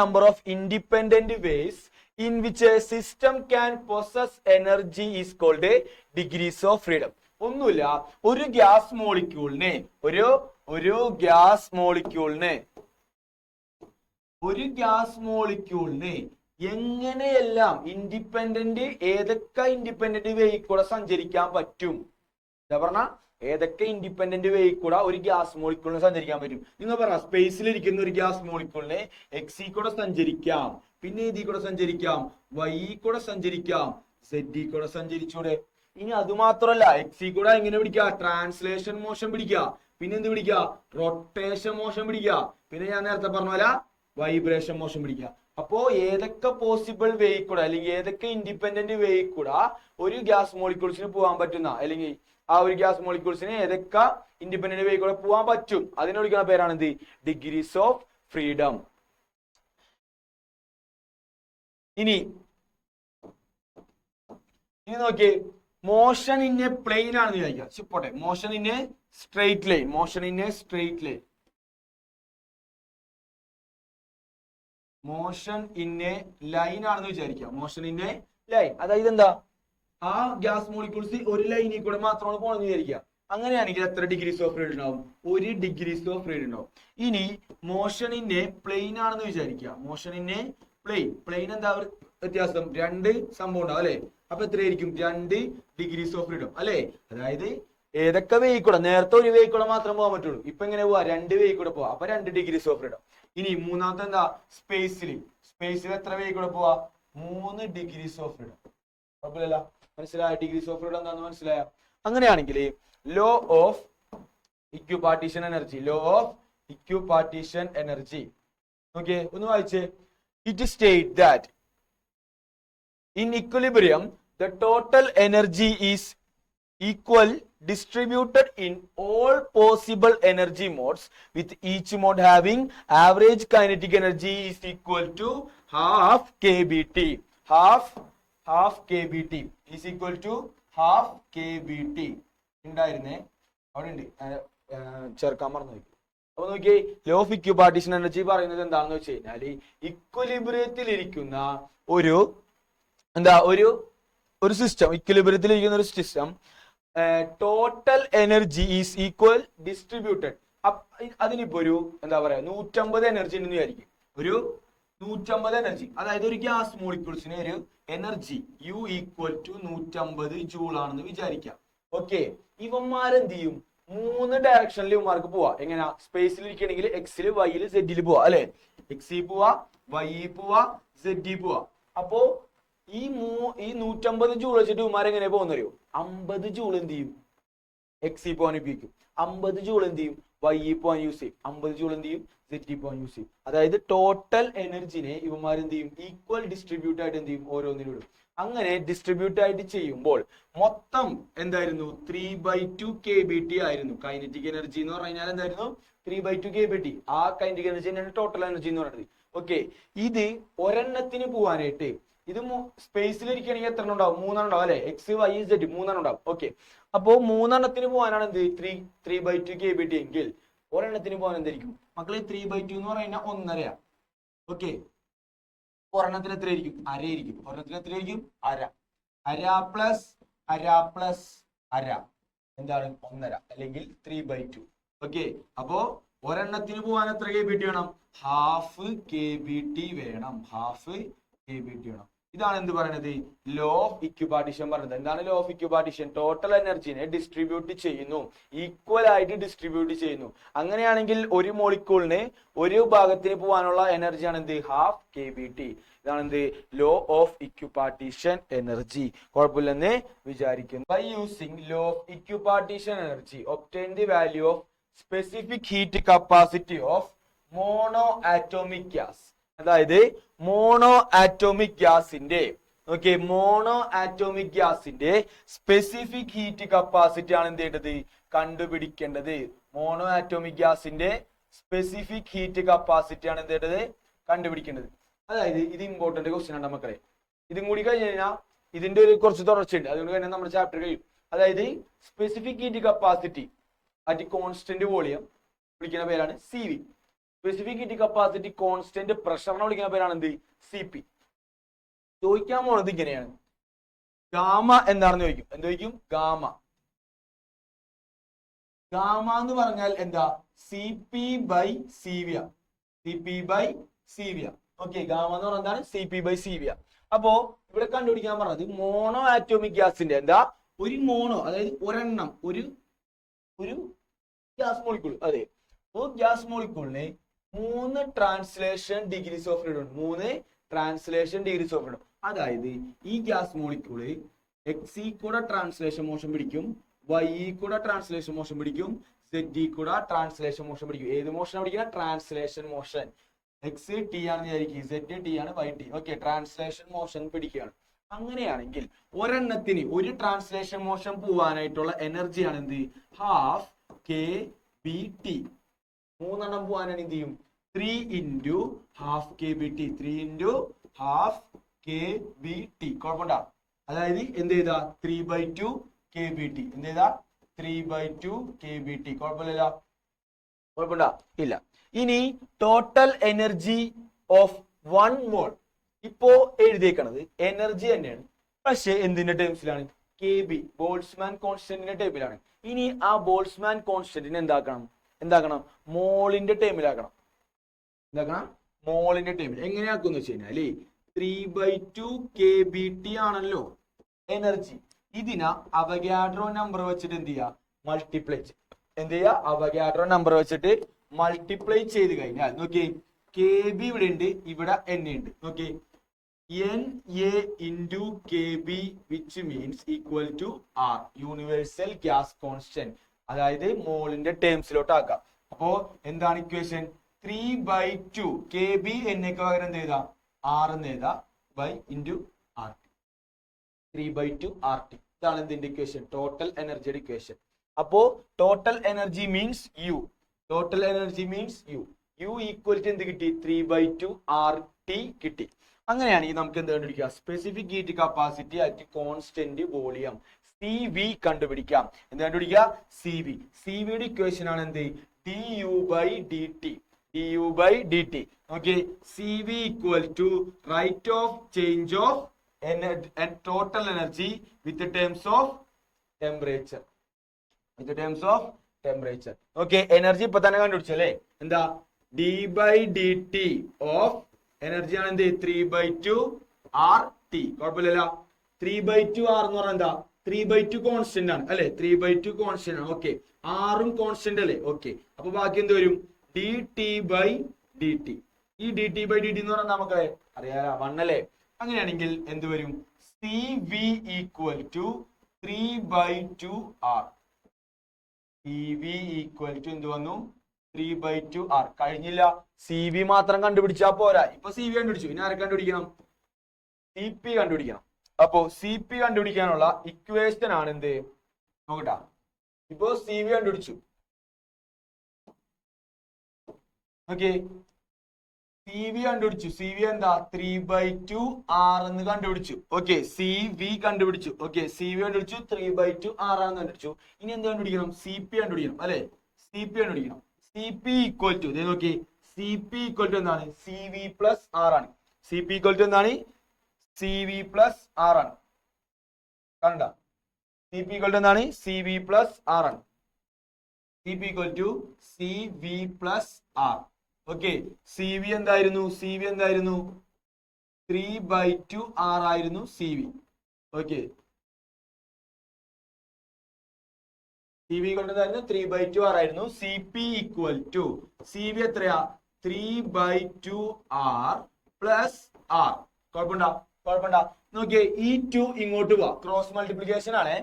number of independent ways in which a system can possess energy is called a degrees of freedom. ഒന്നുമില്ല, ഒരു ഗ്യാസ് മോളിക്യൂളിനെ എങ്ങനെയെല്ലാം ഏതൊക്കെ ഇൻഡിപെൻഡന്റ് വേയിൽ കൂടെ സഞ്ചരിക്കാൻ പറ്റും? എന്താ പറഞ്ഞ ഏതൊക്കെ ഇൻഡിപെൻഡന്റ് വേയിൽ കൂടെ ഒരു ഗ്യാസ് മോളിക്യൂളിന് സഞ്ചരിക്കാൻ പറ്റും? നിങ്ങൾ പറ, സ്പേസിലിരിക്കുന്ന ഒരു ഗ്യാസ് മോളിക്യൂളിനെ എക്സിൽ കൂടെ സഞ്ചരിക്കാം, പിന്നെ ഇതിൽ കൂടെ സഞ്ചരിക്കാം, വൈ കൂടെ സഞ്ചരിക്കാം, സെഡ് കൂടെ സഞ്ചരിച്ചൂടെ? ഇനി അത് മാത്രമല്ല, എക്സിൽ കൂടെ എങ്ങനെ പിടിക്കുക? ട്രാൻസ്ലേഷൻ മോഷൻ പിടിക്കുക, പിന്നെ എന്ത് പിടിക്കുക? റൊട്ടേഷൻ മോഷൻ പിടിക്കുക, പിന്നെ ഞാൻ നേരത്തെ പറഞ്ഞ പോലെ വൈബ്രേഷൻ മോഷൻ പിടിക്കുക. അപ്പോ ഏതൊക്കെ പോസിബിൾ വേയിൽ കൂടെ അല്ലെങ്കിൽ ഏതൊക്കെ ഇൻഡിപെൻഡന്റ് വേയിൽ കൂടെ ഒരു ഗ്യാസ് മോളിക്യൂൾസിന് പോകാൻ പറ്റുന്ന, അല്ലെങ്കിൽ ആ ഒരു ഗ്യാസ് മോളിക്യൂൾസിന് ഏതൊക്കെ ഇൻഡിപെൻഡന്റ് വേയിൽ കൂടെ പോകാൻ പറ്റും, അതിനെ വിളിക്കുന്ന പേരാണ് എന്ത്? Degrees of freedom. ഇനി നോക്കിയേ, മോഷൻ ഇൻ എ പ്ലെയിൻ ആണെന്ന് വിചാരിക്കാം. പോട്ടെ, motion in A straight line. Motion in A line ആണെന്ന് വിചാരിക്കാം. മോഷൻ ഇൻ എ ലൈൻ, അതായത് എന്താ? ആ ഗ്യാസ് മോളിക്യൂൾസ് ഒരു ലൈനിൽ കൂടെ മാത്രമാണ് പോകണമെന്ന് വിചാരിക്കുക. അങ്ങനെയാണെങ്കിൽ എത്ര ഡിഗ്രീസ് ഓഫ് ഫ്രീഡം ഉണ്ടാവും? 1 ഡിഗ്രീസ് ഓഫ് ഫ്രീഡം ഉണ്ടാവും. ഇനി മോഷൻ ഇൻ എ പ്ലെയിൻ ആണെന്ന് വിചാരിക്കുക. മോഷൻ ഇൻ എ പ്ലെയിൻ എന്താ വ്യത്യാസം? 2 സംഭവം ഉണ്ടാവും അല്ലെ? അപ്പൊ എത്രയായിരിക്കും? 2 ഡിഗ്രീസ് ഓഫ് ഫ്രീഡം അല്ലെ? അതായത് ഏതൊക്കെ വേയിൽ കൂടെ? നേരത്തെ ഒരു വേയിൽ കൂടെ മാത്രം പോകാൻ പറ്റുള്ളൂ, ഇപ്പൊ എങ്ങനെ പോവാ? 2 വേയിൽ കൂടെ പോവാ. അപ്പൊ 2 ഡിഗ്രീസ് ഓഫ് ഫ്രീഡം. ഇനി മൂന്നാമത്തെ എന്താ? സ്പേസിൽ എത്ര വേയിൽ കൂടെ പോവാ? 3 ഡിഗ്രീസ് ഓഫ് ഫ്രീഡം. കുഴപ്പമില്ല, മനസ്സിലായ? ഡിഗ്രീസ് ഓഫ് ഫ്രീഡം എന്താണെന്ന് മനസ്സിലായ? അങ്ങനെയാണെങ്കിൽ law of equipartition energy okay ഒന്ന് വായിച്ചേ. It states that in equilibrium the total energy is equal distributed in all possible energy modes, with each mode having average kinetic energy is equal to half kBT is equal to half K B T ഉണ്ടായിരുന്നേ, അവിടെ ഉണ്ട്, ചേർക്കാൻ മറന്നു പോയി. അപ്പൊ നോക്കിയേ, ലോ ഓഫ് ഇക്വിപാർട്ടീഷൻ എനർജി പറയുന്നത് എന്താണെന്ന് വെച്ച് കഴിഞ്ഞാല് ഇക്വലിബ്രിയത്തിൽ ഇരിക്കുന്ന ഒരു ഒരു സിസ്റ്റം, ഇക്വലിബ്രിയത്തിൽ ഇരിക്കുന്ന ഒരു system total energy is equal distributed. അതിനിപ്പോ ഒരു 150 എനർജി ഉണ്ടെന്ന് വിചാരിക്കും. ഒരു 150 എനർജി, അതായത് ഒരു ഗ്യാസ് മോളിക്യൂൾസിന് ഒരു energy U equal to 150 joule ആണെന്ന് വിചാരിക്കാം. ഓക്കെ, ഇവന്മാരെന്ത് ചെയ്യും? 3 ഡയറക്ഷനിൽ ഇവന്മാർക്ക് പോവാ. എങ്ങനെയാ? സ്പേസിൽ ഇരിക്കണമെങ്കിൽ എക്സില്, വൈയില്, സെഡിൽ പോവാ അല്ലെ? എക്സിൽ പോവാ, വൈയിൽ പോവാ, സെഡിൽ പോവാ. അപ്പോ ഈ 150 ജൂൾ വെച്ചിട്ട് ഇവന്മാരെങ്ങനെ പോകുന്നറിയോ? 50 ജൂൾ എന്ത് ചെയ്യും? എക്സിൽ പോകാൻ ഉപയോഗിക്കും. 50 ജൂൾ എന്ത് ചെയ്യും? വൈയിൽ പോകാൻ യൂസ് ചെയ്യും. 50 ജൂൾ എന്ത് ചെയ്യും? സെറ്റിൽ പോകാൻ യൂസ് ചെയ്യും. അതായത് ടോട്ടൽ എനർജിനെ ഇവന്മാർ എന്ത് ചെയ്യും? ഈക്വൽ ഡിസ്ട്രിബ്യൂട്ട് ആയിട്ട് എന്ത് ചെയ്യും? ഓരോന്നിനും ഇടും. അങ്ങനെ ഡിസ്ട്രിബ്യൂട്ട് ആയിട്ട് ചെയ്യുമ്പോൾ മൊത്തം എന്തായിരുന്നു? 3/2 kBt ആയിരുന്നു. കൈനറ്റിക് എനർജി എന്ന് പറഞ്ഞു കഴിഞ്ഞാൽ എന്തായിരുന്നു? 3/2 kBt. ആ കൈനറ്റിക് എനർജി തന്നെയാണ് ടോട്ടൽ എനർജി എന്ന് പറയുന്നത്. ഓക്കെ, ഇത് ഒരെണ്ണത്തിന് പോവാനായിട്ട് ഇത് സ്പേസിൽ ഇരിക്കുകയാണെങ്കിൽ എത്ര ഉണ്ടാവും? 3 ഉണ്ടാവും അല്ലെ? എക്സ്, വൈ, സെഡ് 3 ഉണ്ടാവും. ഓക്കെ, അപ്പോ 3 പോകാനാണ് എന്ത്? 3/2 kBt എങ്കിൽ ഒരെണ്ണത്തിന് പോകാൻ എന്തായിരിക്കും മക്കളെ? 3/2 എന്ന് പറയുന്നത് 1.5. ഓക്കെ, ഒരെണ്ണത്തിന് എത്ര ആയിരിക്കും? അരയായിരിക്കും. ഒരെണ്ണത്തിന് എത്ര ആയിരിക്കും? അര. അര പ്ലസ് അര എന്താണ്? 1.5 അല്ലെങ്കിൽ 3/2. ഓക്കെ, അപ്പോ ഒരെണ്ണത്തിന് പോകാൻ എത്ര kBt വേണം? ഹാഫ് kBt വേണം. ഹാഫ് kBt വേണം. ഇതാണ് എന്ത് പറയുന്നത്? ലോ ഓഫ് ഇക്വിപാർട്ടീഷൻ പറയുന്നത്. എന്താണ് ലോ ഓഫ് ഇക്വിപാർട്ടീഷൻ? ടോട്ടൽ എനർജിനെ ഡിസ്ട്രിബ്യൂട്ട് ചെയ്യുന്നു, ഈക്വൽ ആയിട്ട് ഡിസ്ട്രിബ്യൂട്ട് ചെയ്യുന്നു. അങ്ങനെയാണെങ്കിൽ ഒരു മോളിക്യൂളിന് ഒരു ഭാഗത്തിന് പോകാനുള്ള എനർജിയാണ് എന്ത്? Half kBt. ഇതാണ് എന്ത്? Law of equipartition energy. കുഴപ്പമില്ലെന്ന് വിചാരിക്കുന്നു. By using law of equipartition energy obtain the value of specific heat capacity of mono atomic gas. അതായത് മോണോ ആറ്റോമിക് ഗ്യാസിന്റെ സ്പെസിഫിക് ഹീറ്റ് കപ്പാസിറ്റി ആണ് എന്ത് ചെയ്യേണ്ടത്? കണ്ടുപിടിക്കേണ്ടത്. മോണോ ആറ്റോമിക് ഗ്യാസിന്റെ സ്പെസിഫിക് ഹീറ്റ് കപ്പാസിറ്റി ആണ് എന്ത് ചെയ്യേണ്ടത്? കണ്ടുപിടിക്കേണ്ടത്. അതായത് ഇത് ഇമ്പോർട്ടന്റ് ക്വസ്റ്റ്യൻ ആണ് മക്കളെ. ഇതും കൂടി കഴിഞ്ഞ് കഴിഞ്ഞാൽ ഇതിന്റെ ഒരു കുറച്ച് തുടർച്ചയുണ്ട്, അതുകൊണ്ട് തന്നെ നമ്മുടെ ചാപ്റ്റർ കഴിയും. അതായത് specific heat capacity at constant volume വിളിക്കുന്ന പേരാണ് C V. Specific heat capacity constant പ്രഷറിനെ വിളിക്കുന്ന പേരാണ് എന്ത്? C P. ചോദിക്കാൻ പോണത് ഇങ്ങനെയാണ്, ഗാമ എന്താണെന്ന് ചോദിക്കും. എന്ത് ചോദിക്കും? ഗാമ. ഗാമ എന്ന് പറഞ്ഞാൽ എന്താ? C P by C V. C P by C V. Okay, gamma എന്ന് പറഞ്ഞാൽ എന്താണ്? C P by C V. അപ്പോ ഇവിടെ കണ്ടുപിടിക്കാൻ പറഞ്ഞത് മോണോ ആറ്റോമിക് ഗ്യാസിന്റെ എന്താ? ഒരു മോണോ, അതായത് ഒരെണ്ണം, ഒരു ഗ്യാസ് മോളിക്യൂൾ. അതെ, അപ്പോൾ ഗ്യാസ് മോളിക്യൂളിന് 3 ട്രാൻസ്ലേഷൻ ഡിഗ്രീസ് ഓഫ് ഫ്രീഡം ഉണ്ട്. 3 ട്രാൻസ്ലേഷൻ ഡിഗ്രീസ് ഓഫ് ഫ്രീഡം. അതായത് ഈ ഗ്യാസ് മോളിക്യൂള് എക്സി കൂടെ ട്രാൻസ്ലേഷൻ മോഷൻ പിടിക്കും, വൈ കൂടെ ട്രാൻസ്ലേഷൻ മോഷൻ പിടിക്കും, സെഡ് കൂടെ ട്രാൻസ്ലേഷൻ മോഷൻ പിടിക്കും. ഏത് മോഷനാണ് പിടിക്കുന്നത്? Translation motion. എക്സ് ടി ആണെന്ന് വിചാരിക്കും, സെഡ് ടി ആണ്, Y T. Okay, translation motion പിടിക്കുകയാണ്. അങ്ങനെയാണെങ്കിൽ ഒരെണ്ണത്തിന് ഒരു ട്രാൻസ്ലേഷൻ മോഷൻ പോവാനായിട്ടുള്ള എനർജിയാണ് എന്ത്? Half K B T. 3 പോവാനാണ് എന്ത് ചെയ്യും? 3 into half kBt. 3 into half kBt. കുഴപ്പമുണ്ടാ? അതായത് എന്ത് ചെയ്താ? 3/2 kBt. എന്ത് ചെയ്താ? 3/2 kBt. കുഴപ്പമില്ല? കുഴപ്പമുണ്ടാ? ഇല്ല. ഇനി ടോട്ടൽ എനർജി ഓഫ് 1 മോൾ. ഇപ്പോ എഴുതിയേക്കണത് എനർജി തന്നെയാണ്, പക്ഷെ എന്തിന്റെ ടേംസിലാണ്? kb, Boltzmann കോൺസ്റ്റന്റിന്റെ ടേബിളാണ്. ഇനി ആ ബോൾട്സ്മാൻ കോൺസ്റ്റന്റിനെ എന്താക്കണം? മോളിന്റെ ടേമിലാക്കണം. മോളിന്റെ ടേമിൽ. എങ്ങനെയാക്കുമെന്ന് വെച്ച് കഴിഞ്ഞാല് 3/2 kBt ആണല്ലോ എനർജി. ഇതിനെ അവഗാഡ്രോ നമ്പർ വെച്ചിട്ട് എന്ത് ചെയ്യുക? മൾട്ടിപ്ലൈ ചെയ്യുക. അവഗാഡ്രോ നമ്പർ വെച്ചിട്ട് മൾട്ടിപ്ലൈ ചെയ്ത് കഴിഞ്ഞാൽ നോക്കിയേ, kb ഇവിടെ ഉണ്ട്, ഇവിടെ n ഉണ്ട്. നോക്കിയേ, Na into kb which means equal to r, universal gas constant. അതായത് മോളിന്റെ ടേംസിലോട്ട് ആക്കാം. അപ്പോ എന്താണ് ഇക്വേഷൻ? 3/2 kb എന്നൊക്കെ പകരം എന്ത് ചെയ്താ? r എന്ന് ചെയ്താ by into R T. 3/2 RT. ഇതാണ് എന്തിന്റെ ഇക്വേഷൻ? ടോട്ടൽ എനർജിയുടെ ഇക്വേഷൻ. അപ്പോ total energy means U. Total energy means U equal to എന്ത് കിട്ടി? 3/2 RT കിട്ടി. അങ്ങനെയാണെങ്കിൽ നമുക്ക് എന്ത് കണ്ടുപിടിക്കുക? Specific heat capacity at constant volume C V കണ്ടുപിടിക്കാം. എന്ത് കണ്ടുപിടിക്കുക? C V. സി വിയുടെ ഇക്വേഷൻ ആണ് എന്ത്? D U by D T. D U by D T. Okay, C V equal to rate of change of total energy with terms of temperature. With terms of temperature. Okay, energy ഇപ്പൊ തന്നെ കണ്ടുപിടിച്ചല്ലേ? എന്താ? D by D T of energy ആണ് എന്ത്? 3/2 ആർ ടി. കുഴപ്പമില്ലല്ലോ. 3/2 ആർ എന്ന് പറഞ്ഞാൽ എന്താ? 3/2 കോൺസ്റ്റന്റ് ആണ് അല്ലെ? 3/2 കോൺസ്റ്റന്റ് ആണ്. ഓക്കെ, ആറും കോൺസ്റ്റന്റ് അല്ലേ? ഓക്കെ, അപ്പൊ ബാക്കി എന്ത് വരും? D T by D T. ഈ D T by D T എന്ന് പറഞ്ഞാൽ നമുക്ക് അറിയാലോ, 1 അല്ലേ? അങ്ങനെയാണെങ്കിൽ എന്ത് വരും? C V equal to 3/2 R. C V equal to എന്ത് വന്നു? 3/2 ആർ. കഴിഞ്ഞില്ല. സി വി മാത്രം കണ്ടുപിടിച്ചാ പോരാ. ഇപ്പൊ സി വി കണ്ടുപിടിച്ചു, ഇനി ആരെ കണ്ടുപിടിക്കണം? സി പി കണ്ടുപിടിക്കണം. അപ്പോ സി പി കണ്ടുപിടിക്കാനുള്ള ഇക്വേഷൻ ആണ് എന്ത്? നോക്കട്ടാ. ഇപ്പോ സി വി കണ്ടുപിടിച്ചു. ഓക്കെ, സി വി കണ്ടുപിടിച്ചു. സി വി എന്താ? 3/2 ആർ എന്ന് കണ്ടുപിടിച്ചു. ഓക്കെ, സി വി കണ്ടുപിടിച്ചു. ഓക്കെ, സി വി കണ്ടുപിടിച്ചു, 3/2 ആർ ആണെന്ന് കണ്ടുപിടിച്ചു. ഇനി എന്ത് കണ്ടുപിടിക്കണം? സി പി കണ്ടുപിടിക്കണം അല്ലെ? സി പി കണ്ടുപിടിക്കണം. സി പി ഈക്വൽ ടു നോക്കി, സി പി ഈക്വൽ ടു എന്താണ്? സി വി പ്ലസ് ആർ ആണ്. സി പി ഈക്വൽ ടു എന്താണ്? സി വി പ്ലസ് ആർ ആണ്. കണ്ട? സി പി ഈക്വൽ ടു എന്താണ്? സി വി പ്ലസ് ആർ ആണ്. C P equal to C V plus R. Okay, C V എന്തായിരുന്നു? സി വി എന്തായിരുന്നു? 3/2 ആർ ആയിരുന്നു C V. Okay, C V കൊണ്ടതായിരുന്നു 3/2 ആർ ആയിരുന്നു. C P equal to C V എത്രയാ? 3/2 ആർ പ്ലസ് ആർ. കുഴപ്പമുണ്ടോ? കുഴപ്പമുണ്ടോ? നോക്കിയേ, ഈ 2 ഇങ്ങോട്ട് പോവാ. ക്രോസ് മൾട്ടിപ്ലിക്കേഷൻ ആണ്.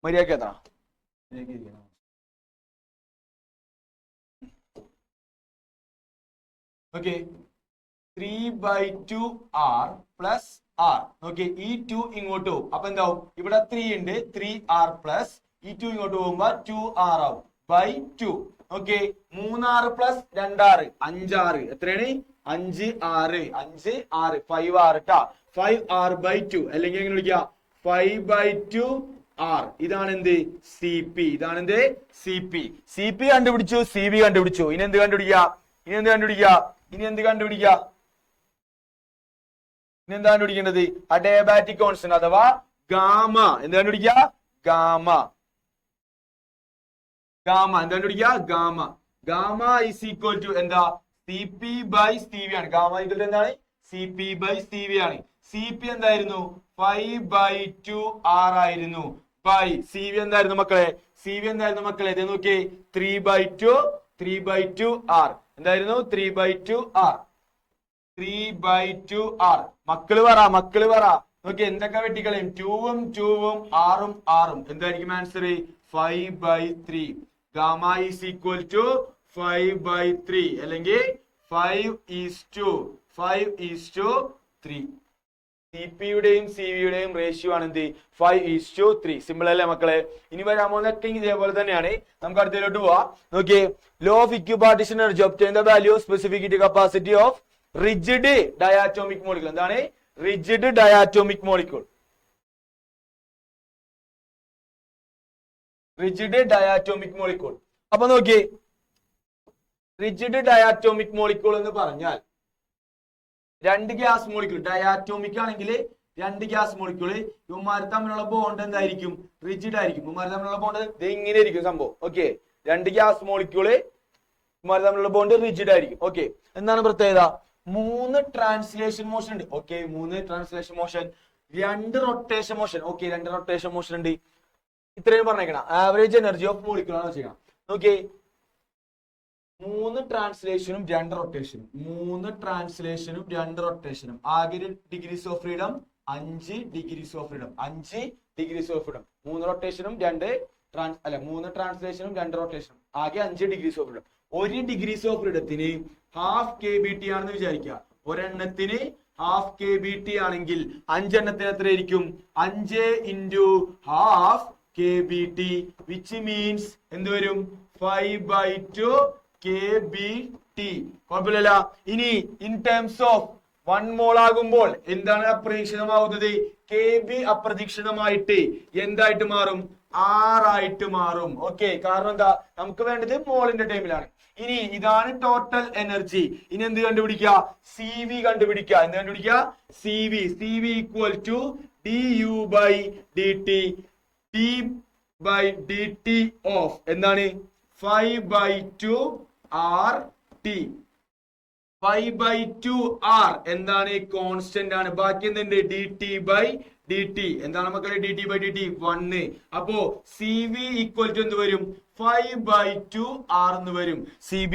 മര്യാദക്ക് എത്ര? Okay, 3/2 R plus R. Okay, ഈ 2 ഇങ്ങോട്ട് പോകും. അപ്പൊ എന്താവും? ഇവിടെ 3 ഉണ്ട്. 3r പ്ലസ് ഈ 2 ഇങ്ങോട്ട് പോകുമ്പോ 2r ആവും by 2. Okay, 3r plus 2r 5r. എത്രയാണ്? 5r. 5r 5r ട്ടാ. 5r ബൈ 2 അല്ലെങ്കിൽ എങ്ങനെ വിളിക്കുക? 5/2 ആർ. ഇതാണ് എന്ത്? C P. ഇതാണ് എന്ത്? C P. സി പി കണ്ടുപിടിച്ചു, സി ബി കണ്ടുപിടിച്ചു. ഇനി എന്ത് കണ്ടുപിടിക്കുക? ഇനി എന്ത് കണ്ടുപിടിക്കുക? ഇനി എന്ത് കണ്ടുപിടിക്കുക? ഇനി എന്താ കണ്ടുപിടിക്കേണ്ടത്? അഡിയാബാറ്റിക് കോൺസ്റ്റന്റ് അഥവാ ഗാമ. എന്ത് കണ്ടുപിടിക്കുക? ഗാമ. ഗാമ എന്താ കണ്ടുപിടിക്കുക? Gamma. Gamma is equal to എന്താ? C P by C V ആണ്. ഗാമ ഈക്വൽ ടു എന്താണ്? C P by C V ആണ്. സി പി എന്തായിരുന്നു? 5/2 ആർ ആയിരുന്നു ബൈ സി വി എന്തായിരുന്നു മക്കളെ? സി വി എന്തായിരുന്നു മക്കളെ? ഇത് നോക്കി, 3/2 ആർ. എന്തായിരുന്നു? 3/2 ആർ. 3/2 ആർ. മക്കള് പറ, മക്കള് പറ. നോക്കി, എന്തൊക്കെ വെട്ടിക്കളയും? 2ഉം 2ഉം ആറും ആറും. എന്തായിരിക്കും answer? 5/3. Gamma is equal to 5/3 അല്ലെങ്കിൽ 5:3. സി പി യുടെയും സി വിയുടെയും റേഷ്യോ ആണ് എന്ത്? 5:3. സിമ്പിൾ അല്ലേ മക്കളെ? ഇനി വരാൻ പോകുന്നൊക്കെ ഇതേപോലെ തന്നെയാണ്. നമുക്ക് അടുത്തതിലോട്ട് പോവാം. നോക്കിയേ, law of equipartition energy obtain the value of specific heat capacity of rigid diatomic molecule. എന്താണ്? Rigid diatomic molecule. Rigid diatomic molecule. അപ്പൊ നോക്കിയേ, റിജിഡ് ഡയാറ്റോമിക് മോളിക്യൂൾ എന്ന് പറഞ്ഞാൽ രണ്ട് ഗ്യാസ് മോളിക്യൂൾ. ഡയാറ്റോമിക് ആണെങ്കിൽ രണ്ട് ഗ്യാസ് മോളിക്യൂള്. ഇവന്മാർ തമ്മിലുള്ള ബോണ്ട് എന്തായിരിക്കും? റിജിഡ് ആയിരിക്കും. ഇവന്മാർ തമ്മിലുള്ള ബോണ്ട് ഇങ്ങനെ ആയിരിക്കും സംഭവം. ഓക്കെ, രണ്ട് ഗ്യാസ് മോളിക്യൂള് ഇവന്മാർ തമ്മിലുള്ള ബോണ്ട് റിജിഡ് ആയിരിക്കും. ഓക്കെ, എന്താണ് പ്രത്യേകത? 3 ട്രാൻസ്ലേഷൻ മോഷൻ ഉണ്ട്. Okay, 3 translation motion, 2 rotation motion. Okay, 2 rotation motion ഉണ്ട്. ഇത്രയും പറഞ്ഞേക്കണം. ആവറേജ് എനർജി ഓഫ് മോളിക്യൂൾ ആണ് വെച്ചേക്കണം. ഓക്കെ, 3 ട്രാൻസ്ലേഷനും 2 റൊട്ടേഷനും. 3 ട്രാൻസ്ലേഷനും 2 റൊട്ടേഷനും. ആകെ degrees of freedom 5 degrees of freedom. 5 degrees of freedom. 3 റൊട്ടേഷനും 3 ട്രാൻസ്ലേഷനും 2 റൊട്ടേഷനും. ആകെ 5 degrees of freedom. 1 degrees of ഫ്രീഡത്തിന് ഹാഫ് kBT ആണെന്ന് വിചാരിക്കുക. ഒരെണ്ണത്തിന് ഹാഫ് kBT ആണെങ്കിൽ 5 എണ്ണത്തിന് എത്രയായിരിക്കും? 5 into half kBT, which means എന്ത് വരും? 5/2 kBT. കുഴപ്പമില്ല. ഇനി ഇൻ ടേംസ് ഓഫ് 1 മോൾ ആകുമ്പോൾ എന്താണ് അപ്രതീക്ഷിതമാവുന്നത്? KB അപ്രതീക്ഷിതമായിട്ട് എന്തായിട്ട് മാറും? R ആയിട്ട് മാറും. ഓക്കെ, കാരണം എന്താ? നമുക്ക് വേണ്ടത് മോളിന്റെ ടൈമിലാണ്. ഇനി ഇതാണ് ടോട്ടൽ എനർജി. ഇനി എന്ത് കണ്ടുപിടിക്കുക? CV കണ്ടുപിടിക്കുക. എന്ത് കണ്ടുപിടിക്കുക? CV equal to DU/dt T/dt of എന്താണ്? 5/2 RT. 5/2R എന്താണ്? കോൺസ്റ്റന്റ് ആണ്. ബാക്കി എന്തുണ്ട്? DT/dt. എന്താണ് മക്കളെ? DT/dt 1. അപ്പോ CV ഈക്വൽ ടു എന്ത് വരും? 5/2R എന്ന് വരും. CV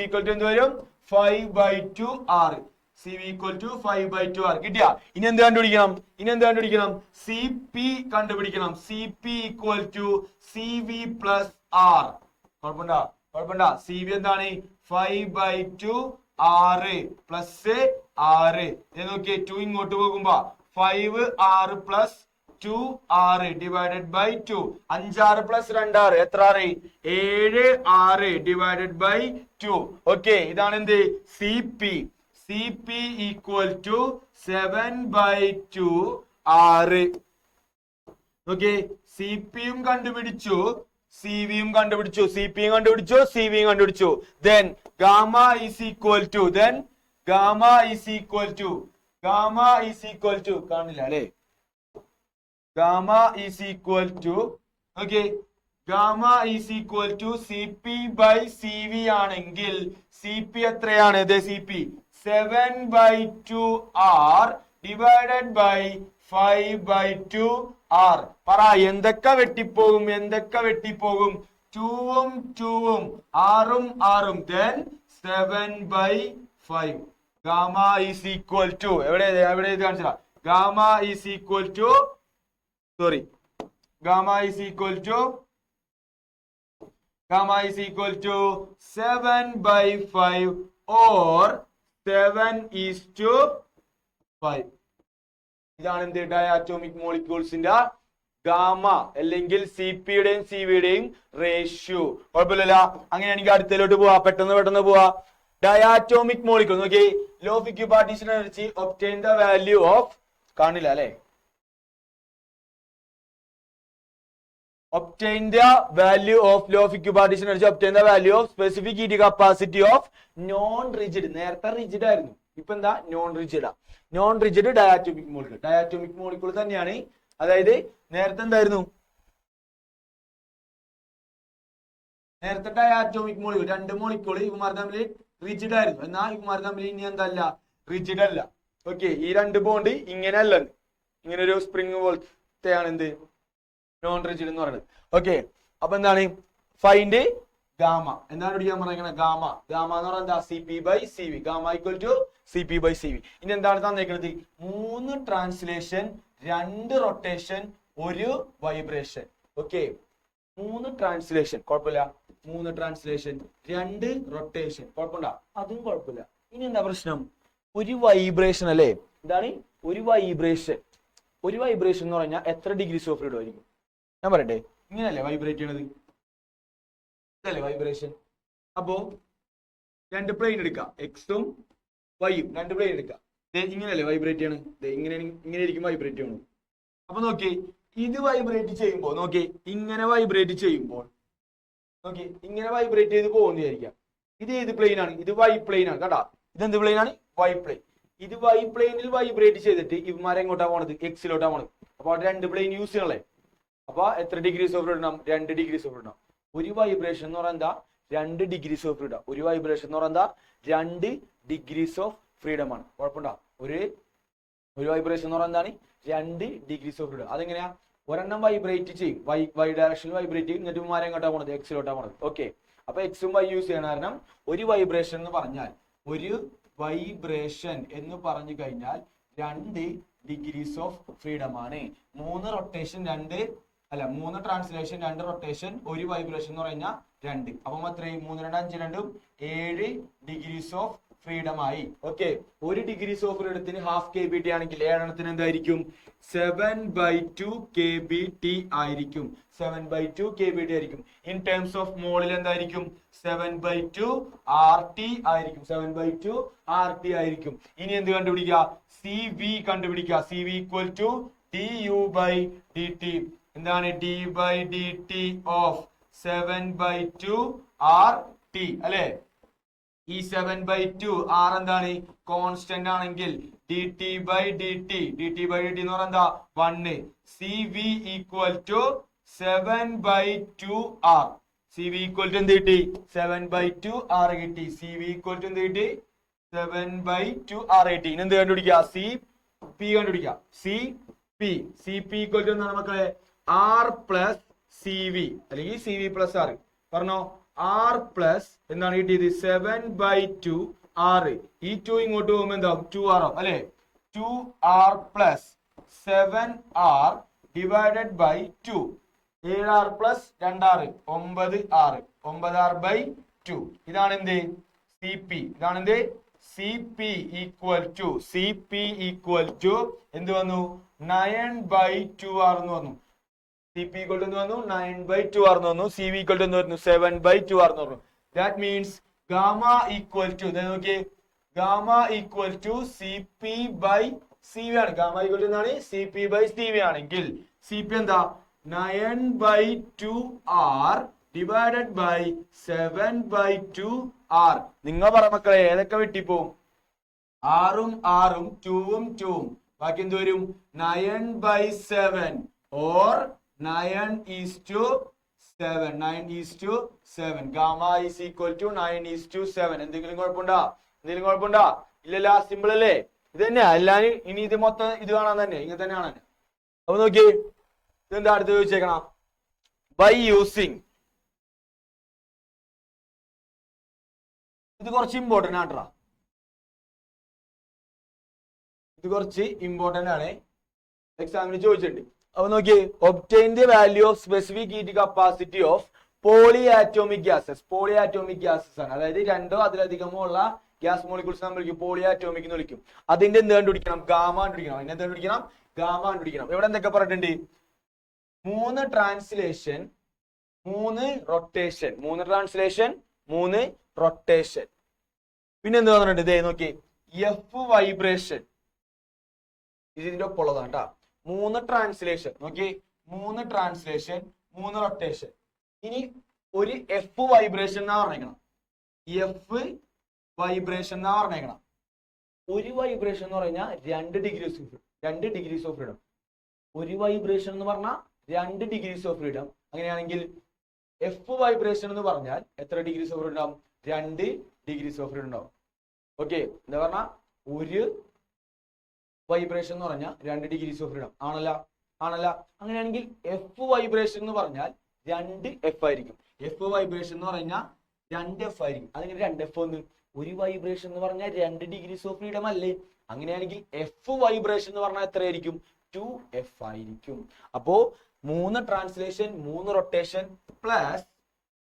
ഈക്വൽ ടു എന്ത് വരും? 5/2R. CV equal to 5/2R കിട്ടിയ. ഇനി എന്ത് കണ്ടുപിടിക്കണം? CP കണ്ടുപിടിക്കണം. CP equal to CV plus R. കുഴപ്പമുണ്ടോ? CV എന്താണ്? 5/2R plus R. നോക്കിയേ, 2 ഇങ്ങോട്ട് പോകുമ്പോ 5R plus 2R divided by 2. 5R plus 2R എത്ര? 7R divided by 2. ഓക്കെ, ഇതാണ് എന്ത്? CP equal to 7/2R. Okay, CPയും കണ്ടുപിടിച്ചു, CVയും കണ്ടുപിടിച്ചു, CPയും കണ്ടുപിടിച്ചു, CVയും കണ്ടുപിടിച്ചു. Then gamma is equal to കാണില്ല അല്ലേ? Gamma is equal to CP/CV ആണെങ്കിൽ CP എത്രയാണ്? CP 7/2R divided by 5/2R. പറ, എന്തൊക്കെ വെട്ടിപ്പോകും? 2ഉം 2ഉം, R-ഉം R-ഉം. Then 7/5. Gamma is equal to എവിടെ കാണിച്ചാ? Gamma is equal to 7/5 or 7:5. ഇതാണ് എന്ത്? ഡയാറ്റോമിക് മോളിക്യൂൾസിന്റെ ഗാമ അല്ലെങ്കിൽ CPയുടെയും CVയുടെയും റേഷ്യോ. കുഴപ്പമില്ല. അങ്ങനെയാണെങ്കിൽ അടുത്തതിലോട്ട് പോവാ. പെട്ടെന്ന് പോവാ. ഡയാറ്റോമിക് മോളിക്യൂൾ നോക്കി. Law of equipartition energy obtain the value of കാണില്ല അല്ലെ? obtain the value of law of equipartition energy, obtain the value of specific heat capacity of non-rigid. നേരത്തെ റിജിഡ് ആയിരുന്നു, ഇപ്പൊ എന്താ? നോൺ റിജിഡ് ഡയാറ്റോമിക് മോളിക്യൂൾ തന്നെയാണ്. അതായത് നേരത്തെ എന്തായിരുന്നു? നേരത്തെ ഡയാറ്റോമിക് മോളിക്യൂൾ 2 മോളിക്യൂൾ ഇവന്മാർ തമ്മിൽ റിജിഡ് ആയിരുന്നു. എന്നാൽ ഇവന്മാർ തമ്മിൽ ഇനി എന്തല്ല? റിജിഡ് അല്ല. ഓക്കെ, ഈ 2 ബോണ്ട് ഇങ്ങനെ അല്ലെന്ന്, ഇങ്ങനെ ഒരു സ്പ്രിങ് പോലത്തെയാണ് എന്ത്? നോൺ റിജിഡ് എന്ന് പറയുന്നത്. ഓക്കെ, അപ്പൊ എന്താണ്? Find gamma. എന്താണ് പഠിക്കാൻ പറയുന്നത്? ഗാമ എന്ന് പറഞ്ഞാൽ എന്താ? CP/CV. Gamma equal to CP/CV. ഇനി എന്താണ് തന്നേക്കുന്നത്? 3 translation, 2 rotation, 1 vibration. Okay, 3 translation കുഴപ്പമില്ല, 3 ട്രാൻസ്ലേഷൻ, 2 റൊട്ടേഷൻ കുഴപ്പമുണ്ടോ? അതും കുഴപ്പമില്ല. ഇനി എന്താ പ്രശ്നം? 1 വൈബ്രേഷൻ അല്ലേ? എന്താണ്? 1 വൈബ്രേഷൻ. 1 വൈബ്രേഷൻ എന്ന് പറഞ്ഞാൽ എത്ര ഡിഗ്രീസ് ഓഫ് ഫ്രീഡം ആയിരിക്കും? ഞാൻ പറയട്ടെ, ഇങ്ങനെയല്ലേ വൈബ്രേറ്റ് ചെയ്യണത്? ഇതല്ലേ വൈബ്രേഷൻ? അപ്പോ 2 പ്ലെയിൻ എടുക്കാം, എക്സും വൈയും 2 പ്ലെയിൻ എടുക്കാം. ഇങ്ങനെയല്ലേ വൈബ്രേറ്റ് ചെയ്യണം? ഇങ്ങനെ ഇരിക്കും വൈബ്രേറ്റ് ചെയ്യണം. അപ്പൊ നോക്കി, ഇത് വൈബ്രേറ്റ് ചെയ്യുമ്പോൾ നോക്കി, ഇങ്ങനെ വൈബ്രേറ്റ് ചെയ്യുമ്പോൾ നോക്കി, ഇങ്ങനെ വൈബ്രേറ്റ് ചെയ്ത് പോകുന്ന വിചാരിക്കാം. ഇത് ഏത് പ്ലെയിൻ ആണ്? ഇത് വൈ പ്ലെയിൻ ആണ്. കേട്ടാ, ഇതെന്ത് പ്ലെയിൻ ആണ്? Y plane. ഇത് വൈ പ്ലെയിനിൽ വൈബ്രേറ്റ് ചെയ്തിട്ട് ഇവന്മാരെ എങ്ങോട്ടാ പോണത്? എക്സിലോട്ടാ പോണത്. അപ്പൊ 2 പ്ലെയിൻ യൂസ് ചെയ്യണല്ലേ? അപ്പൊ എത്ര degrees of freedom? 2 degrees of freedom. 1 vibration എന്ന് പറഞ്ഞാൽ എന്താ? 2 ഡിഗ്രീസ് ഓഫ് ഫ്രീഡം. 1 വൈബ്രേഷൻ എന്ന് പറഞ്ഞാൽ എന്താ? 2 ഡിഗ്രീസ് ഓഫ് ഫ്രീഡം ആണ്. കുഴപ്പമുണ്ടോ? ഒരു വൈബ്രേഷൻ എന്ന് പറഞ്ഞാൽ എന്താണ്? 2 ഡിഗ്രീസ് ഓഫ് ഫ്രീഡം. അതെങ്ങനെയാ? ഒരെണ്ണം വൈബ്രേറ്റ് ചെയ്യും, വൈ ഡയറക്ഷനിൽ വൈബ്രേറ്റ് ചെയ്യും, എന്നിട്ട് മാരെ എങ്ങോട്ടാ പോണത്? എക്സിലോട്ടാ പോണത്. ഓക്കെ, അപ്പൊ എക്സും വൈ യൂസ് ചെയ്യണ കാരണം ഒരു വൈബ്രേഷൻ എന്ന് പറഞ്ഞാൽ, ഒരു വൈബ്രേഷൻ എന്ന് പറഞ്ഞു കഴിഞ്ഞാൽ 2 ഡിഗ്രീസ് ഓഫ് ഫ്രീഡം ആണ്. 3 റൊട്ടേഷൻ, 3 ട്രാൻസ്ലേഷൻ, 2 റൊട്ടേഷൻ, 1 വൈബ്രേഷൻ എന്ന് പറഞ്ഞാൽ 2. അപ്പം അത്രയും 3 2 5 2 7 ഡിഗ്രീസ് ഓഫ് ഫ്രീഡം ആയി. ഓക്കെ, 1 ഡിഗ്രീസ് ഓഫ് ഫ്രീഡത്തിന് ഹാഫ് kBt ആണെങ്കിൽ 7 എണ്ണത്തിന് എന്തായിരിക്കും 7/2 kBt ആയിരിക്കും. 7/2 kBt ആയിരിക്കും. ഇൻ ടേംസ് ഓഫ് മോളിൽ എന്തായിരിക്കും 7/2 RT ആയിരിക്കും. 7/2 RT ആയിരിക്കും. ഇനി എന്ത് കണ്ടുപിടിക്കുക? CV കണ്ടുപിടിക്കുക. CV equal to du/dt. എന്താണ് d/dt ഓഫ് 7/2 RT അല്ലെ? ഈ 7/2 R എന്താണ്? കോൺസ്റ്റന്റ് ആണെങ്കിൽ dt/dt എന്ന് പറഞ്ഞാൽ എന്താ 1. CV equal to 7/2 R. CV equal to എന്ത് കിട്ടി? 7/2 R കിട്ടി. CV ഈക്വൽ ടു എന്ത് കിട്ടി? 7/2 R കിട്ടി. ഇനി എന്ത് കണ്ടുപിടിക്കുക? CP കണ്ടുപിടിക്കുക. CP ഈക്വൽ ടു എന്താണ് മക്കളെ? R പ്ലസ് CV അല്ലെങ്കിൽ CV പ്ലസ് R. പറഞ്ഞോ, R പ്ലസ് എന്താണ് കിട്ടിയത്? 7/2 R. ഈ 2 ഇങ്ങോട്ട് പോകുമ്പോൾ എന്താ 2R അല്ലെ? 2R plus 7R divided by 2. 7R plus 2R 9R. 9R/2. ഇതാണ് എന്ത്? CP. ഇതാണ് എന്ത്? CP ഈക്വൽ ടു എന്ത് വന്നു? 9/2R എന്ന് വന്നു. CP ഈക്വൽ ടു എന്ന് വന്നു 9/2R എന്ന് വന്നു. CV ഈക്വൽ ടു എന്ന് പറഞ്ഞു 7/2R എന്ന് പറഞ്ഞു. That means gamma equal to നോക്കിയേ, gamma equal to CP/CV ആണ്. gamma equal to എന്താണ്? CP/CV ആണെങ്കിൽ CP എന്താ? 9/2R divided by 7/2R. നിങ്ങൾ പറ മക്കളെ, ഏതൊക്കെ വെട്ടിപ്പോവും? ആറും 2ഉം 2ഉം. ബാക്കി എന്ത് വരും? 9/7 or 9:7. 9:7. Gamma is equal to 9:7. എന്തെങ്കിലും കുഴപ്പമുണ്ടോ? ഇല്ലല്ല, സിമ്പിൾ അല്ലേ? ഇത് തന്നെയാ. എല്ലാരും ഇനി ഇത് മൊത്തം ഇത് കാണാൻ തന്നെ ഇങ്ങനെ തന്നെയാണ്. അപ്പൊ നോക്കി, ഇതെന്താ അടുത്ത് ചോദിച്ചേക്കണം? By using. ഇത് കുറച്ച് ഇമ്പോർട്ടന്റ് ആട്ടാ. ഇത് കുറച്ച് ഇമ്പോർട്ടന്റ് ആണ്, എക്സാമിന് ചോദിച്ചിട്ടുണ്ട്. അപ്പൊ നോക്കി, obtain the value of specific heat capacity of polyatomic gases. Polyatomic gases ആണ്, അതായത് രണ്ടോ അതിലധികമോ ഉള്ള ഗ്യാസ് മോളിക്യൂൾസ് നമ്മൾ വിളിക്കും പോളിയാറ്റോമിക് എന്ന് വിളിക്കും. അതിന്റെ എന്ത് കണ്ടുപിടിക്കണം? ഗാമ കണ്ടുപിടിക്കണം. അതിന്റെ എന്ത് കണ്ടുപിടിക്കണം? ഗാമ കണ്ടുപിടിക്കണം. ഇവിടെ എന്തൊക്കെ പറഞ്ഞിട്ടുണ്ട്? 3 ട്രാൻസ്ലേഷൻ 3 റൊട്ടേഷൻ. 3 translation 3 rotation. പിന്നെ എന്ത് പറഞ്ഞിട്ടുണ്ട്? ഇതേ നോക്കി, എഫ് വൈബ്രേഷൻ. ഇതിന്റെ ഒപ്പം ഉള്ളതാണ് കേട്ടോ. 3 ട്രാൻസ്ലേഷൻ നോക്കി, 3 ട്രാൻസ്ലേഷൻ 3 റൊട്ടേഷൻ. ഇനി ഒരു എഫ് വൈബ്രേഷൻ എന്നാ പറഞ്ഞേക്കണം. എഫ് വൈബ്രേഷൻ എന്നാ പറഞ്ഞേക്കണം. ഒരു വൈബ്രേഷൻ എന്ന് പറഞ്ഞാൽ 2 ഡിഗ്രീസ് ഓഫ് ഫ്രീഡം. ഒരു വൈബ്രേഷൻ എന്ന് പറഞ്ഞാൽ 2 ഡിഗ്രീസ് ഓഫ് ഫ്രീഡം. അങ്ങനെയാണെങ്കിൽ എഫ് വൈബ്രേഷൻ എന്ന് പറഞ്ഞാൽ എത്ര ഡിഗ്രീസ് ഓഫ് ഫ്രീഡം ഉണ്ടാവും? 2 ഡിഗ്രീസ് ഓഫ് ഫ്രീഡം ഉണ്ടാവും. ഓക്കെ, എന്താ പറഞ്ഞാൽ ഒരു വൈബ്രേഷൻ എന്ന് പറഞ്ഞാൽ 2 ഡിഗ്രീസ് ഓഫ് ഫ്രീഡം ആണല്ല. അങ്ങനെയാണെങ്കിൽ എഫ് വൈബ്രേഷൻ എന്ന് പറഞ്ഞാൽ 2F ആയിരിക്കും. എഫ് വൈബ്രേഷൻ എന്ന് പറഞ്ഞാൽ 2F ആയിരിക്കും. അതിങ്ങനെ 2F ഒന്ന്, ഒരു വൈബ്രേഷൻ എന്ന് പറഞ്ഞാൽ 2 ഡിഗ്രീസ് ഓഫ് ഫ്രീഡം അല്ലേ? അങ്ങനെയാണെങ്കിൽ എഫ് വൈബ്രേഷൻ എന്ന് പറഞ്ഞാൽ എത്രയായിരിക്കും? 2F ആയിരിക്കും. അപ്പോ 3 ട്രാൻസ്ലേഷൻ 3 റൊട്ടേഷൻ പ്ലസ്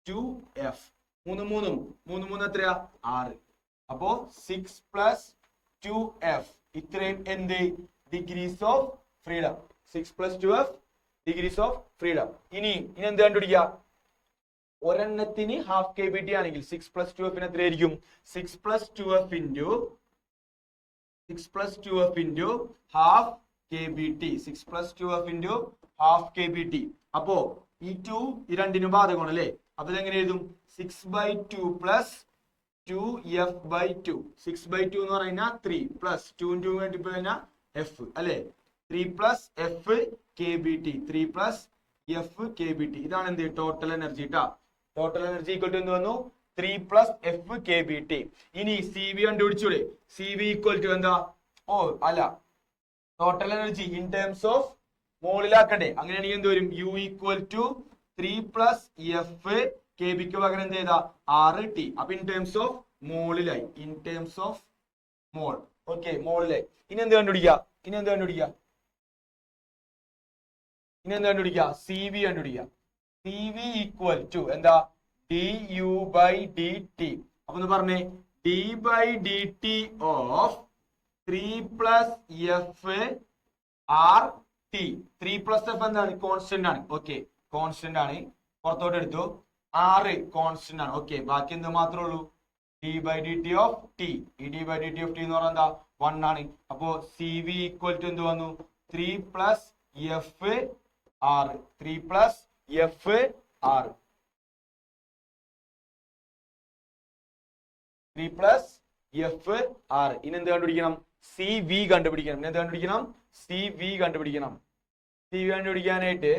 2F. 3 എത്രയാ? 6. അപ്പോ 6 പ്ലസ് 2F. ഇത്രയും എന്ത്? Degrees of freedom. 6 plus 2F degrees of freedom. ഇനി എന്ത് കണ്ടുപിടിക്കുക? ഒരെണ്ണത്തിന് ഹാഫ് kBt ആണെങ്കിൽ 6 പ്ലസ് 2F എത്രയായിരിക്കും? 6 plus 2F into half kBt. 6 plus 2F into half kBt. അപ്പോ ഈ 2 ഈ രണ്ടിനും ബാധകമാണ് അല്ലേ? അപ്പൊ ഇതെങ്ങനെ എഴുതും? 6/2 പ്ലസ് 2F/2. 6/2 എന്ന് പറഞ്ഞാൽ 3 പ്ലസ് 2 കഴിഞ്ഞാൽ F അല്ലെ? 3 plus F kBt. 3 plus F kBt. ഇതാണ് എന്ത്? ടോട്ടൽ എനർജി ട്ടാ. ടോട്ടൽ എനർജി ഈക്വൽ ടു എന്ത് വന്നു? 3 പ്ലസ് F kBt. ഇനി CV കണ്ടുപിടിച്ചൂടെ? CV ഈക്വൽ ടു എന്താ? Total energy in terms of മോളിലാക്കണ്ടേ? അങ്ങനെയാണെങ്കിൽ എന്ത് വരും? U equal to 3 plus F kBക്ക് പകരം എന്ത് ചെയ്താ? RT. അപ്പൊ ഇൻ ടേംസ് ഓഫ് മോളിലായി. In terms of mole. Okay, മോളിലായി. ഇനി എന്ത് കണ്ടുപിടിക്കുക? CV കണ്ടുപിടിക്കുക. CV ഈക്വൽ ടു എന്താ? du/dt. അപ്പൊ ഒന്ന് പറഞ്ഞേ, d/dt of 3 plus f r t. 3 plus f എന്താണ്? കോൺസ്റ്റന്റ് ആണ്. ഓക്കെ, കോൺസ്റ്റന്റ് ആണ്, പുറത്തോട്ട് എടുത്തു. r കോൺസ്റ്റന്റ് ആണ്. ഓക്കെ, ബാക്കി എന്ത് മാത്രമേ ഉള്ളൂ? d/dt of t. ഈ d/dt of t എന്ന് പറഞ്ഞാൽ എന്താ? 1 ആണ്. അപ്പോ cv ഈക്വൽ ടു എന്ത് വന്നു? 3 plus f r. 3 plus f r. 3 plus f r. ഇനി എന്ത് കണ്ടുപിടിക്കണം? cv കണ്ടുപിടിക്കണം. ഇനി എന്ത് കണ്ടുപിടിക്കണം? cv കണ്ടുപിടിക്കണം. cv കണ്ടുപിടിക്കാനായിട്ട്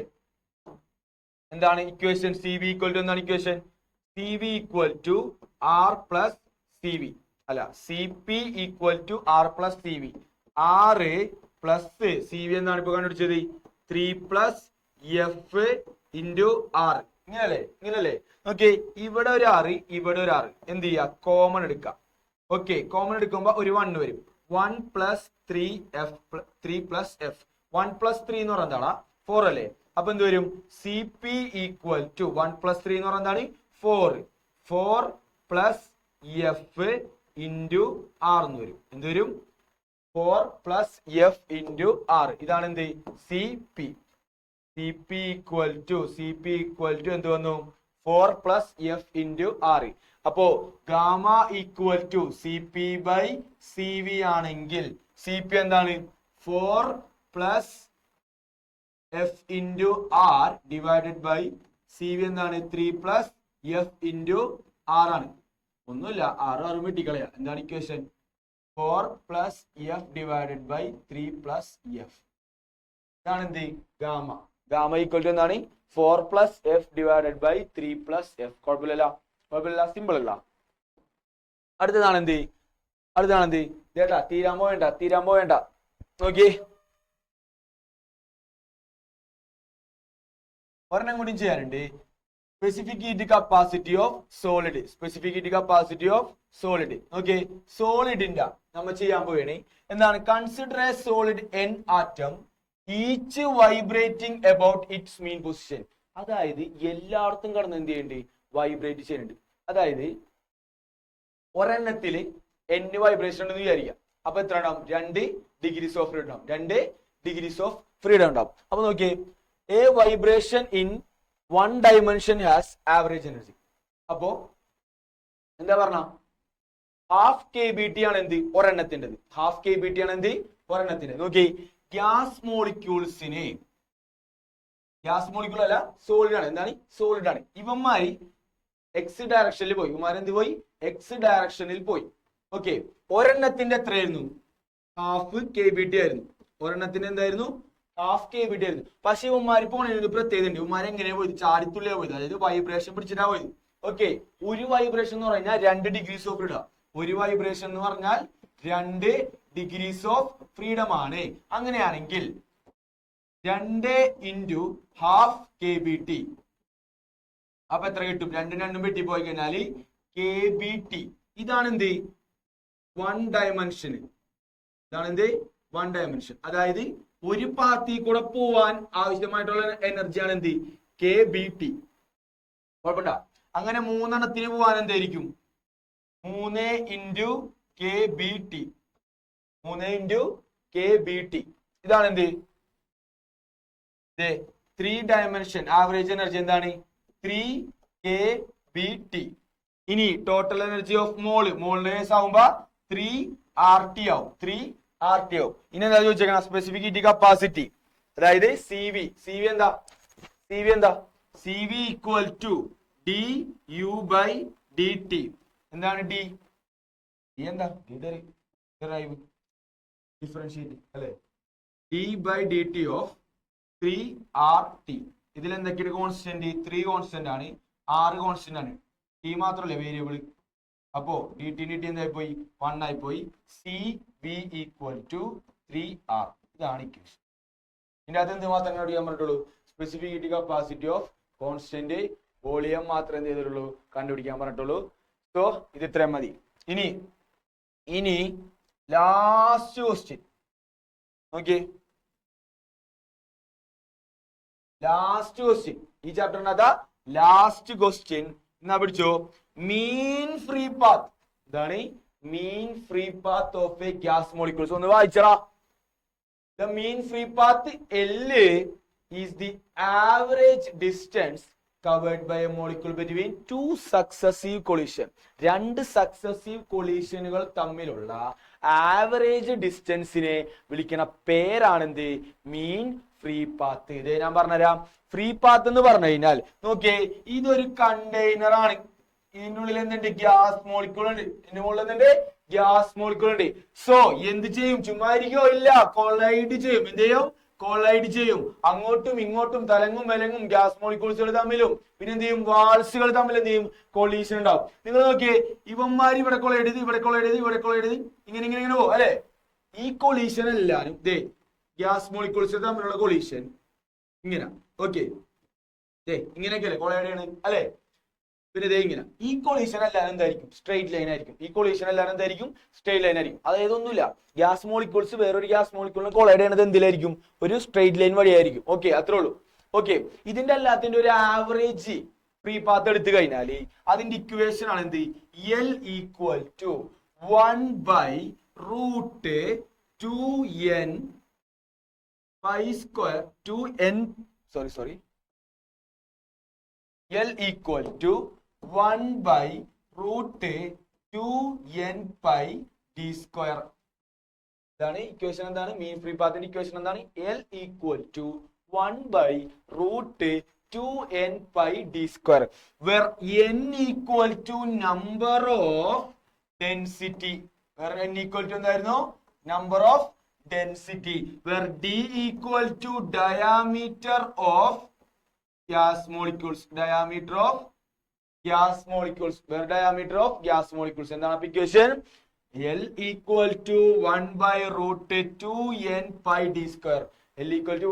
എന്താണ് ഇക്വേഷൻ? cv ഈക്വൽ ടു എന്താണ് equation? cv equal to r plus cv. അല്ല, cp equal to r plus cv. r plus cv എന്നാണ് ഇപ്പൊ കണ്ടുപിടിച്ചത്. 3 പ്ലസ് f ഇൻറ്റു r. ഇങ്ങനല്ലേ? ഓക്കെ, ഇവിടെ ഒരു r, ഇവിടെ ഒരു r. എന്ത് ചെയ്യാ? കോമൺ എടുക്കാം. ഓക്കെ, കോമൺ എടുക്കുമ്പോ ഒരു 1 വരും. 1 പ്ലസ് 3 പ്ലസ് f. 1 പ്ലസ് 3 എന്ന് പറഞ്ഞാൽ എന്താണ്? 4 അല്ലേ? അപ്പൊ എന്ത് വരും? cp ഈക്വൽ ടു 1 പ്ലസ് 3 എന്ന് പറഞ്ഞാൽ എന്താണ്? 4 പ്ലസ് f ഇൻറ്റു r എന്ന് വരും. എന്ത് വരും? 4 പ്ലസ് f ഇൻറ്റു r. ഇതാണ് എന്ത്? cp. cp ഈക്വൽ ടു എന്ത് വന്നു? 4 പ്ലസ് f ഇൻറ്റു r. അപ്പോ gamma equal to cp by cv ആണെങ്കിൽ cp എന്താണ്? 4 plus f into r divided by cv എന്താണ്? 3 പ്ലസ് f ഇൻറ്റു r ആണ്. ഒന്നുമില്ല, 6 വെട്ടിക്കളയാ. എന്താണ് equation? 4 plus f divided by 3 plus f. ഇതാണ് എന്ത്? ഗാമ. ഗാമ ഈക്വൽ ടു എന്താണ്? 4 plus f divided by 3 plus f. കുഴപ്പമില്ല, സിമ്പിൾ അല്ല. അടുത്തതാണ് എന്ത്? ചേട്ടാ തീരാൻ പോവേണ്ട. നോക്കി, ഒരെണ്ണം കൂടി ചെയ്യാനുണ്ട്. Specific heat capacity of solid. Okay, സോളിഡിന്റെ നമ്മൾ ചെയ്യാൻ പോവുകയാണ്. എന്താണ്? Consider a solid n atom each vibrating about its mean position. അതായത് എല്ലായിടത്തും കടന്ന് എന്ത് ചെയ്യുന്നുണ്ട്? വൈബ്രേറ്റ് ചെയ്യുന്നുണ്ട്. അതായത് ഒരെണ്ണത്തില് n വൈബ്രേഷൻ ഉണ്ടെന്ന് വിചാരിക്കാം. അപ്പൊ എത്ര ഉണ്ടാവും? 2 ഡിഗ്രീസ് ഓഫ് ഫ്രീഡം ഉണ്ടാവും. 2 ഡിഗ്രീസ് ഓഫ് ഫ്രീഡം ഉണ്ടാവും. അപ്പൊ നോക്കിയേ, A vibration in 1 dimension has average energy. അപ്പോ എന്താ പറഞ്ഞ? ഹാഫ് kBt ആണ് എന്ത്? ഒരെണ്ണത്തിൻ്റെത്. ഹാഫ് kBt ആണ് എന്ത്? ഒരെണ്ണത്തിന്റെ. നോക്കി, ഗ്യാസ് മോളിക്യൂൾ അല്ല, സോളിഡ് ആണ്. എന്താണ്? സോളിഡ് ആണ്. ഇവന്മാര് എക്സ് ഡയറക്ഷനിൽ പോയി. ഇവന്മാരെന്ത് പോയി? എക്സ് ഡയറക്ഷനിൽ പോയി. ഓക്കെ, ഒരെണ്ണത്തിന്റെ എത്രയായിരുന്നു? ഹാഫ് kBt ആയിരുന്നു. ഒരെണ്ണത്തിന്റെ എന്തായിരുന്നു? ഹാഫ് kBt ആയിരുന്നു. പക്ഷെ ഇവന്മാര് പോണതിന് പ്രത്യേകത ഉണ്ട്. ഇവന്മാരെ എങ്ങനെയാ പോയത്? ചാടിത്തുള്ളിയാ പോയത്. അതായത് വൈബ്രേഷൻ പിടിച്ചിട്ടാ പോയത്. ഓക്കെ, ഒരു വൈബ്രേഷൻ എന്ന് പറഞ്ഞാൽ 2 ഡിഗ്രീസ് ഓഫ് ഫ്രീഡം. ഒരു വൈബ്രേഷൻ എന്ന് പറഞ്ഞാൽ 2 ഡിഗ്രീസ് ഓഫ് ഫ്രീഡം ആണ്. അങ്ങനെയാണെങ്കിൽ 2 ഇൻറ്റു ഹാഫ് kBt. അപ്പൊ എത്ര കിട്ടും? 2 വെട്ടി പോയി കഴിഞ്ഞാൽ kBt. ഇതാണ് എന്ത്? 1 ഡയമെൻഷൻ. അതായത് ഒരു പാത്തി കൂടെ പോവാൻ ആവശ്യമായിട്ടുള്ള എനർജിയാണ് എന്ത്? kBt. കുഴപ്പമില്ല. അങ്ങനെ 3 എണ്ണത്തിന് പോവാൻ എന്തായിരിക്കും? 3 ഇൻറ്റു kBt. ഇതാണ് എന്ത്? 3 ഡയമെൻഷൻ ആവറേജ് എനർജി എന്താണ്? 3 kBt. ഇനി ടോട്ടൽ എനർജി ഓഫ് മോളിന്റെ കേസ് ആവുമ്പോ 3 RT ആവും. ഇനി എന്താ ചോദിച്ചേക്കണം? സ്പെസിഫിക് ഹീറ്റ് കപ്പാസിറ്റി, അതായത് cv എന്താ? cv equal to du by dt. എന്താണ് d? എന്താ? ഡിഫറൻഷിയേറ്റ് അല്ലെ? d by dt of 3 RT. ഇതിൽ എന്തൊക്കെയാണ് കോൺസ്റ്റന്റ്? 3 കോൺസ്റ്റന്റ് ആണ്, r കോൺസ്റ്റന്റ് ആണ്, t മാത്രമല്ലേ വേരിയബിൾ. അപ്പോ dt എന്തായി പോയി? 1 ആയി പോയി. cv ഈക്വൽ ടു 3r. ഇതാണ് ഇക്വേഷൻ. ഇതിന്റെ അകത്ത് എന്ത് മാത്രം കണ്ടുപിടിക്കാൻ പറഞ്ഞിട്ടുള്ളൂ? Specific heat capacity of constant volume മാത്രം എന്ത് ചെയ്തിട്ടുള്ളൂ? കണ്ടുപിടിക്കാൻ പറഞ്ഞിട്ടുള്ളൂ. സോ ഇത് ഇത്രയും മതി. ഇനി ലാസ്റ്റ് ക്വസ്റ്റ്യൻ നോക്കിയേ. ഈ ചാപ്റ്ററിനകത്ത് ലാസ്റ്റ് ക്വസ്റ്റ്യൻ എന്നാ പിടിച്ചോ? മീൻ ഫ്രീ പാത്ത് ഇതാണ് mean free path of a gas molecules. ഒന്ന് വായിച്ചടാ. The mean free path L is the average distance covered by a molecule between two successive collision. രണ്ട് സക്സസീവ് കൊളീഷനുകൾ തമ്മിലുള്ള ആവറേജ് ഡിസ്റ്റൻസിനെ വിളിക്കുന്ന പേരാണ് എന്ത്? Mean free path. ഇത് ഞാൻ പറഞ്ഞുതരാം. ഫ്രീ പാത്ത് എന്ന് പറഞ്ഞു കഴിഞ്ഞാൽ നോക്കിയേ, ഇതൊരു കണ്ടെയ്നർ ആണ്. ഇതിന്റെ ഉള്ളിൽ എന്തുണ്ട്? ഗ്യാസ് മോളിക്യൂൾ ഉണ്ട്. ഇതിന്റെ മുകളിൽ എന്തുണ്ട്? ഗ്യാസ് മോളിക്യൂൾ ഉണ്ട്. സോ എന്ത് ചെയ്യും? ചുമ്മാ ഇരിക്കോ? ഇല്ല, കൊളൈഡ് ചെയ്യും. എന്ത് ചെയ്യും? കൊളൈഡ് ചെയ്യും. അങ്ങോട്ടും ഇങ്ങോട്ടും തലങ്ങും വിലങ്ങും ഗ്യാസ് മോളിക്യൂൾസുകൾ തമ്മിലും പിന്നെ എന്ത് ചെയ്യും? വാൾസുകൾ തമ്മിൽ എന്ത് ചെയ്യും? കൊളീഷൻ ഉണ്ടാവും. നിങ്ങൾ നോക്കിയേ, ഇവന്മാർ ഇവിടെ കൊളൈഡ് ചെയ്ത്, ഇവിടെ കൊളൈഡ് ചെയ്ത്, ഇവിടെ കൊളൈഡ് ചെയ്ത്, ഇങ്ങനെ ഇങ്ങനെ ഇങ്ങനെ പോകും അല്ലെ? ഈ കൊളീഷൻ എല്ലാരും ദേ ഗ്യാസ് മോളിക്യൂൾസ് തമ്മിലുള്ള കൊളീഷൻ ഇങ്ങനെ. ഓക്കെ, ഇങ്ങനെയൊക്കെ അല്ലേ കൊളൈഡ് ചെയ്യണേ അല്ലെ? പിന്നെ ഇതേ ഇങ്ങനെ. ഈ കൊളീഷൻ എല്ലാവരും എന്തായിരിക്കും? സ്ട്രെയിറ്റ് ലൈൻ ആയിരിക്കും. ഈ കൊളീഷൻ എല്ലാവരും എന്തായിരിക്കും? സ്ട്രെയിറ്റ് ലൈൻ ആയിരിക്കും. അതായത് ഒന്നുമില്ല, ഗ്യാസ് മോളിക്യൂൾസ് വേറൊരു ഗ്യാസ് മോളിക്യൂളിനെ കൊളൈഡ് ചെയ്യണത് എന്തിലായിരിക്കും? ഒരു സ്ട്രെയിറ്റ് ലൈൻ വഴിയായിരിക്കും. ഓക്കെ, അത്രേ ഉള്ളൂ. ഓക്കെ, ഇതിന്റെ എല്ലാത്തിന്റെ ഒരു ആവറേജ് ഫ്രീ പാത്ത് എടുത്തു കഴിഞ്ഞാൽ അതിന്റെ ഇക്വേഷൻ ആണ് എന്ത്? L equal to 1/√2n pi square 2n sorry L equal to 1/√2n pi d square. ഇതാണ് ഇക്വേഷൻ. എന്താണ് മീൻ ഫ്രീ പാത്തിന്റെ ഇക്വേഷൻ? എന്താണ്? L equal to 1/√2n pi d square, where n equal to number of density. where n equal to എന്തായിരുന്നു? number of density. where d equal to diameter of gas molecules. diameter of gas molecules. where diameter of gas molecules. എന്താണ് equation? L equal to 1/√2n pi d square. L equal to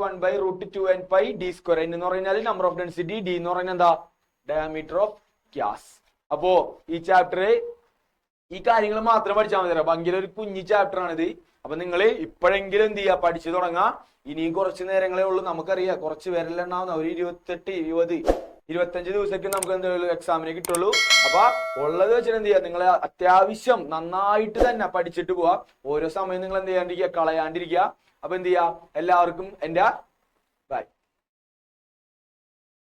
1/√2n pi d square. n എന്ന് പറഞ്ഞാൽ നമ്പർ ഓഫ് ഡെൻസിറ്റി, d എന്ന് പറഞ്ഞാൽ എന്താ? Diameter of gas. അപ്പോ ഈ ചാപ്റ്റർ ഈ കാര്യങ്ങൾ മാത്രം പഠിച്ചാൽ മതി. ഭയങ്കര ഒരു കുഞ്ഞി ചാപ്റ്റർ ആണിത്. അപ്പൊ നിങ്ങൾ ഇപ്പോഴെങ്കിലും എന്ത് ചെയ്യുക? പഠിച്ചു തുടങ്ങാം. ഇനിയും കുറച്ച് നേരങ്ങളേ ഉള്ളൂ. നമുക്കറിയാം കുറച്ച് പേരെല്ലാം ഒരു 28, 20, 25 ദിവസത്തേക്ക് നമുക്ക് എന്തെങ്കിലും എക്സാമിന് കിട്ടുള്ളൂ. അപ്പൊ ഉള്ളത് വെച്ചിട്ട് എന്ത് ചെയ്യുക? നിങ്ങൾ അത്യാവശ്യം നന്നായിട്ട് തന്നെ പഠിച്ചിട്ട് പോവാ. ഓരോ സമയം നിങ്ങൾ എന്ത് ചെയ്യാണ്ടിരിക്കുക? കളയാണ്ടിരിക്കുക. അപ്പൊ എന്ത് ചെയ്യാ? എല്ലാവർക്കും എന്റെ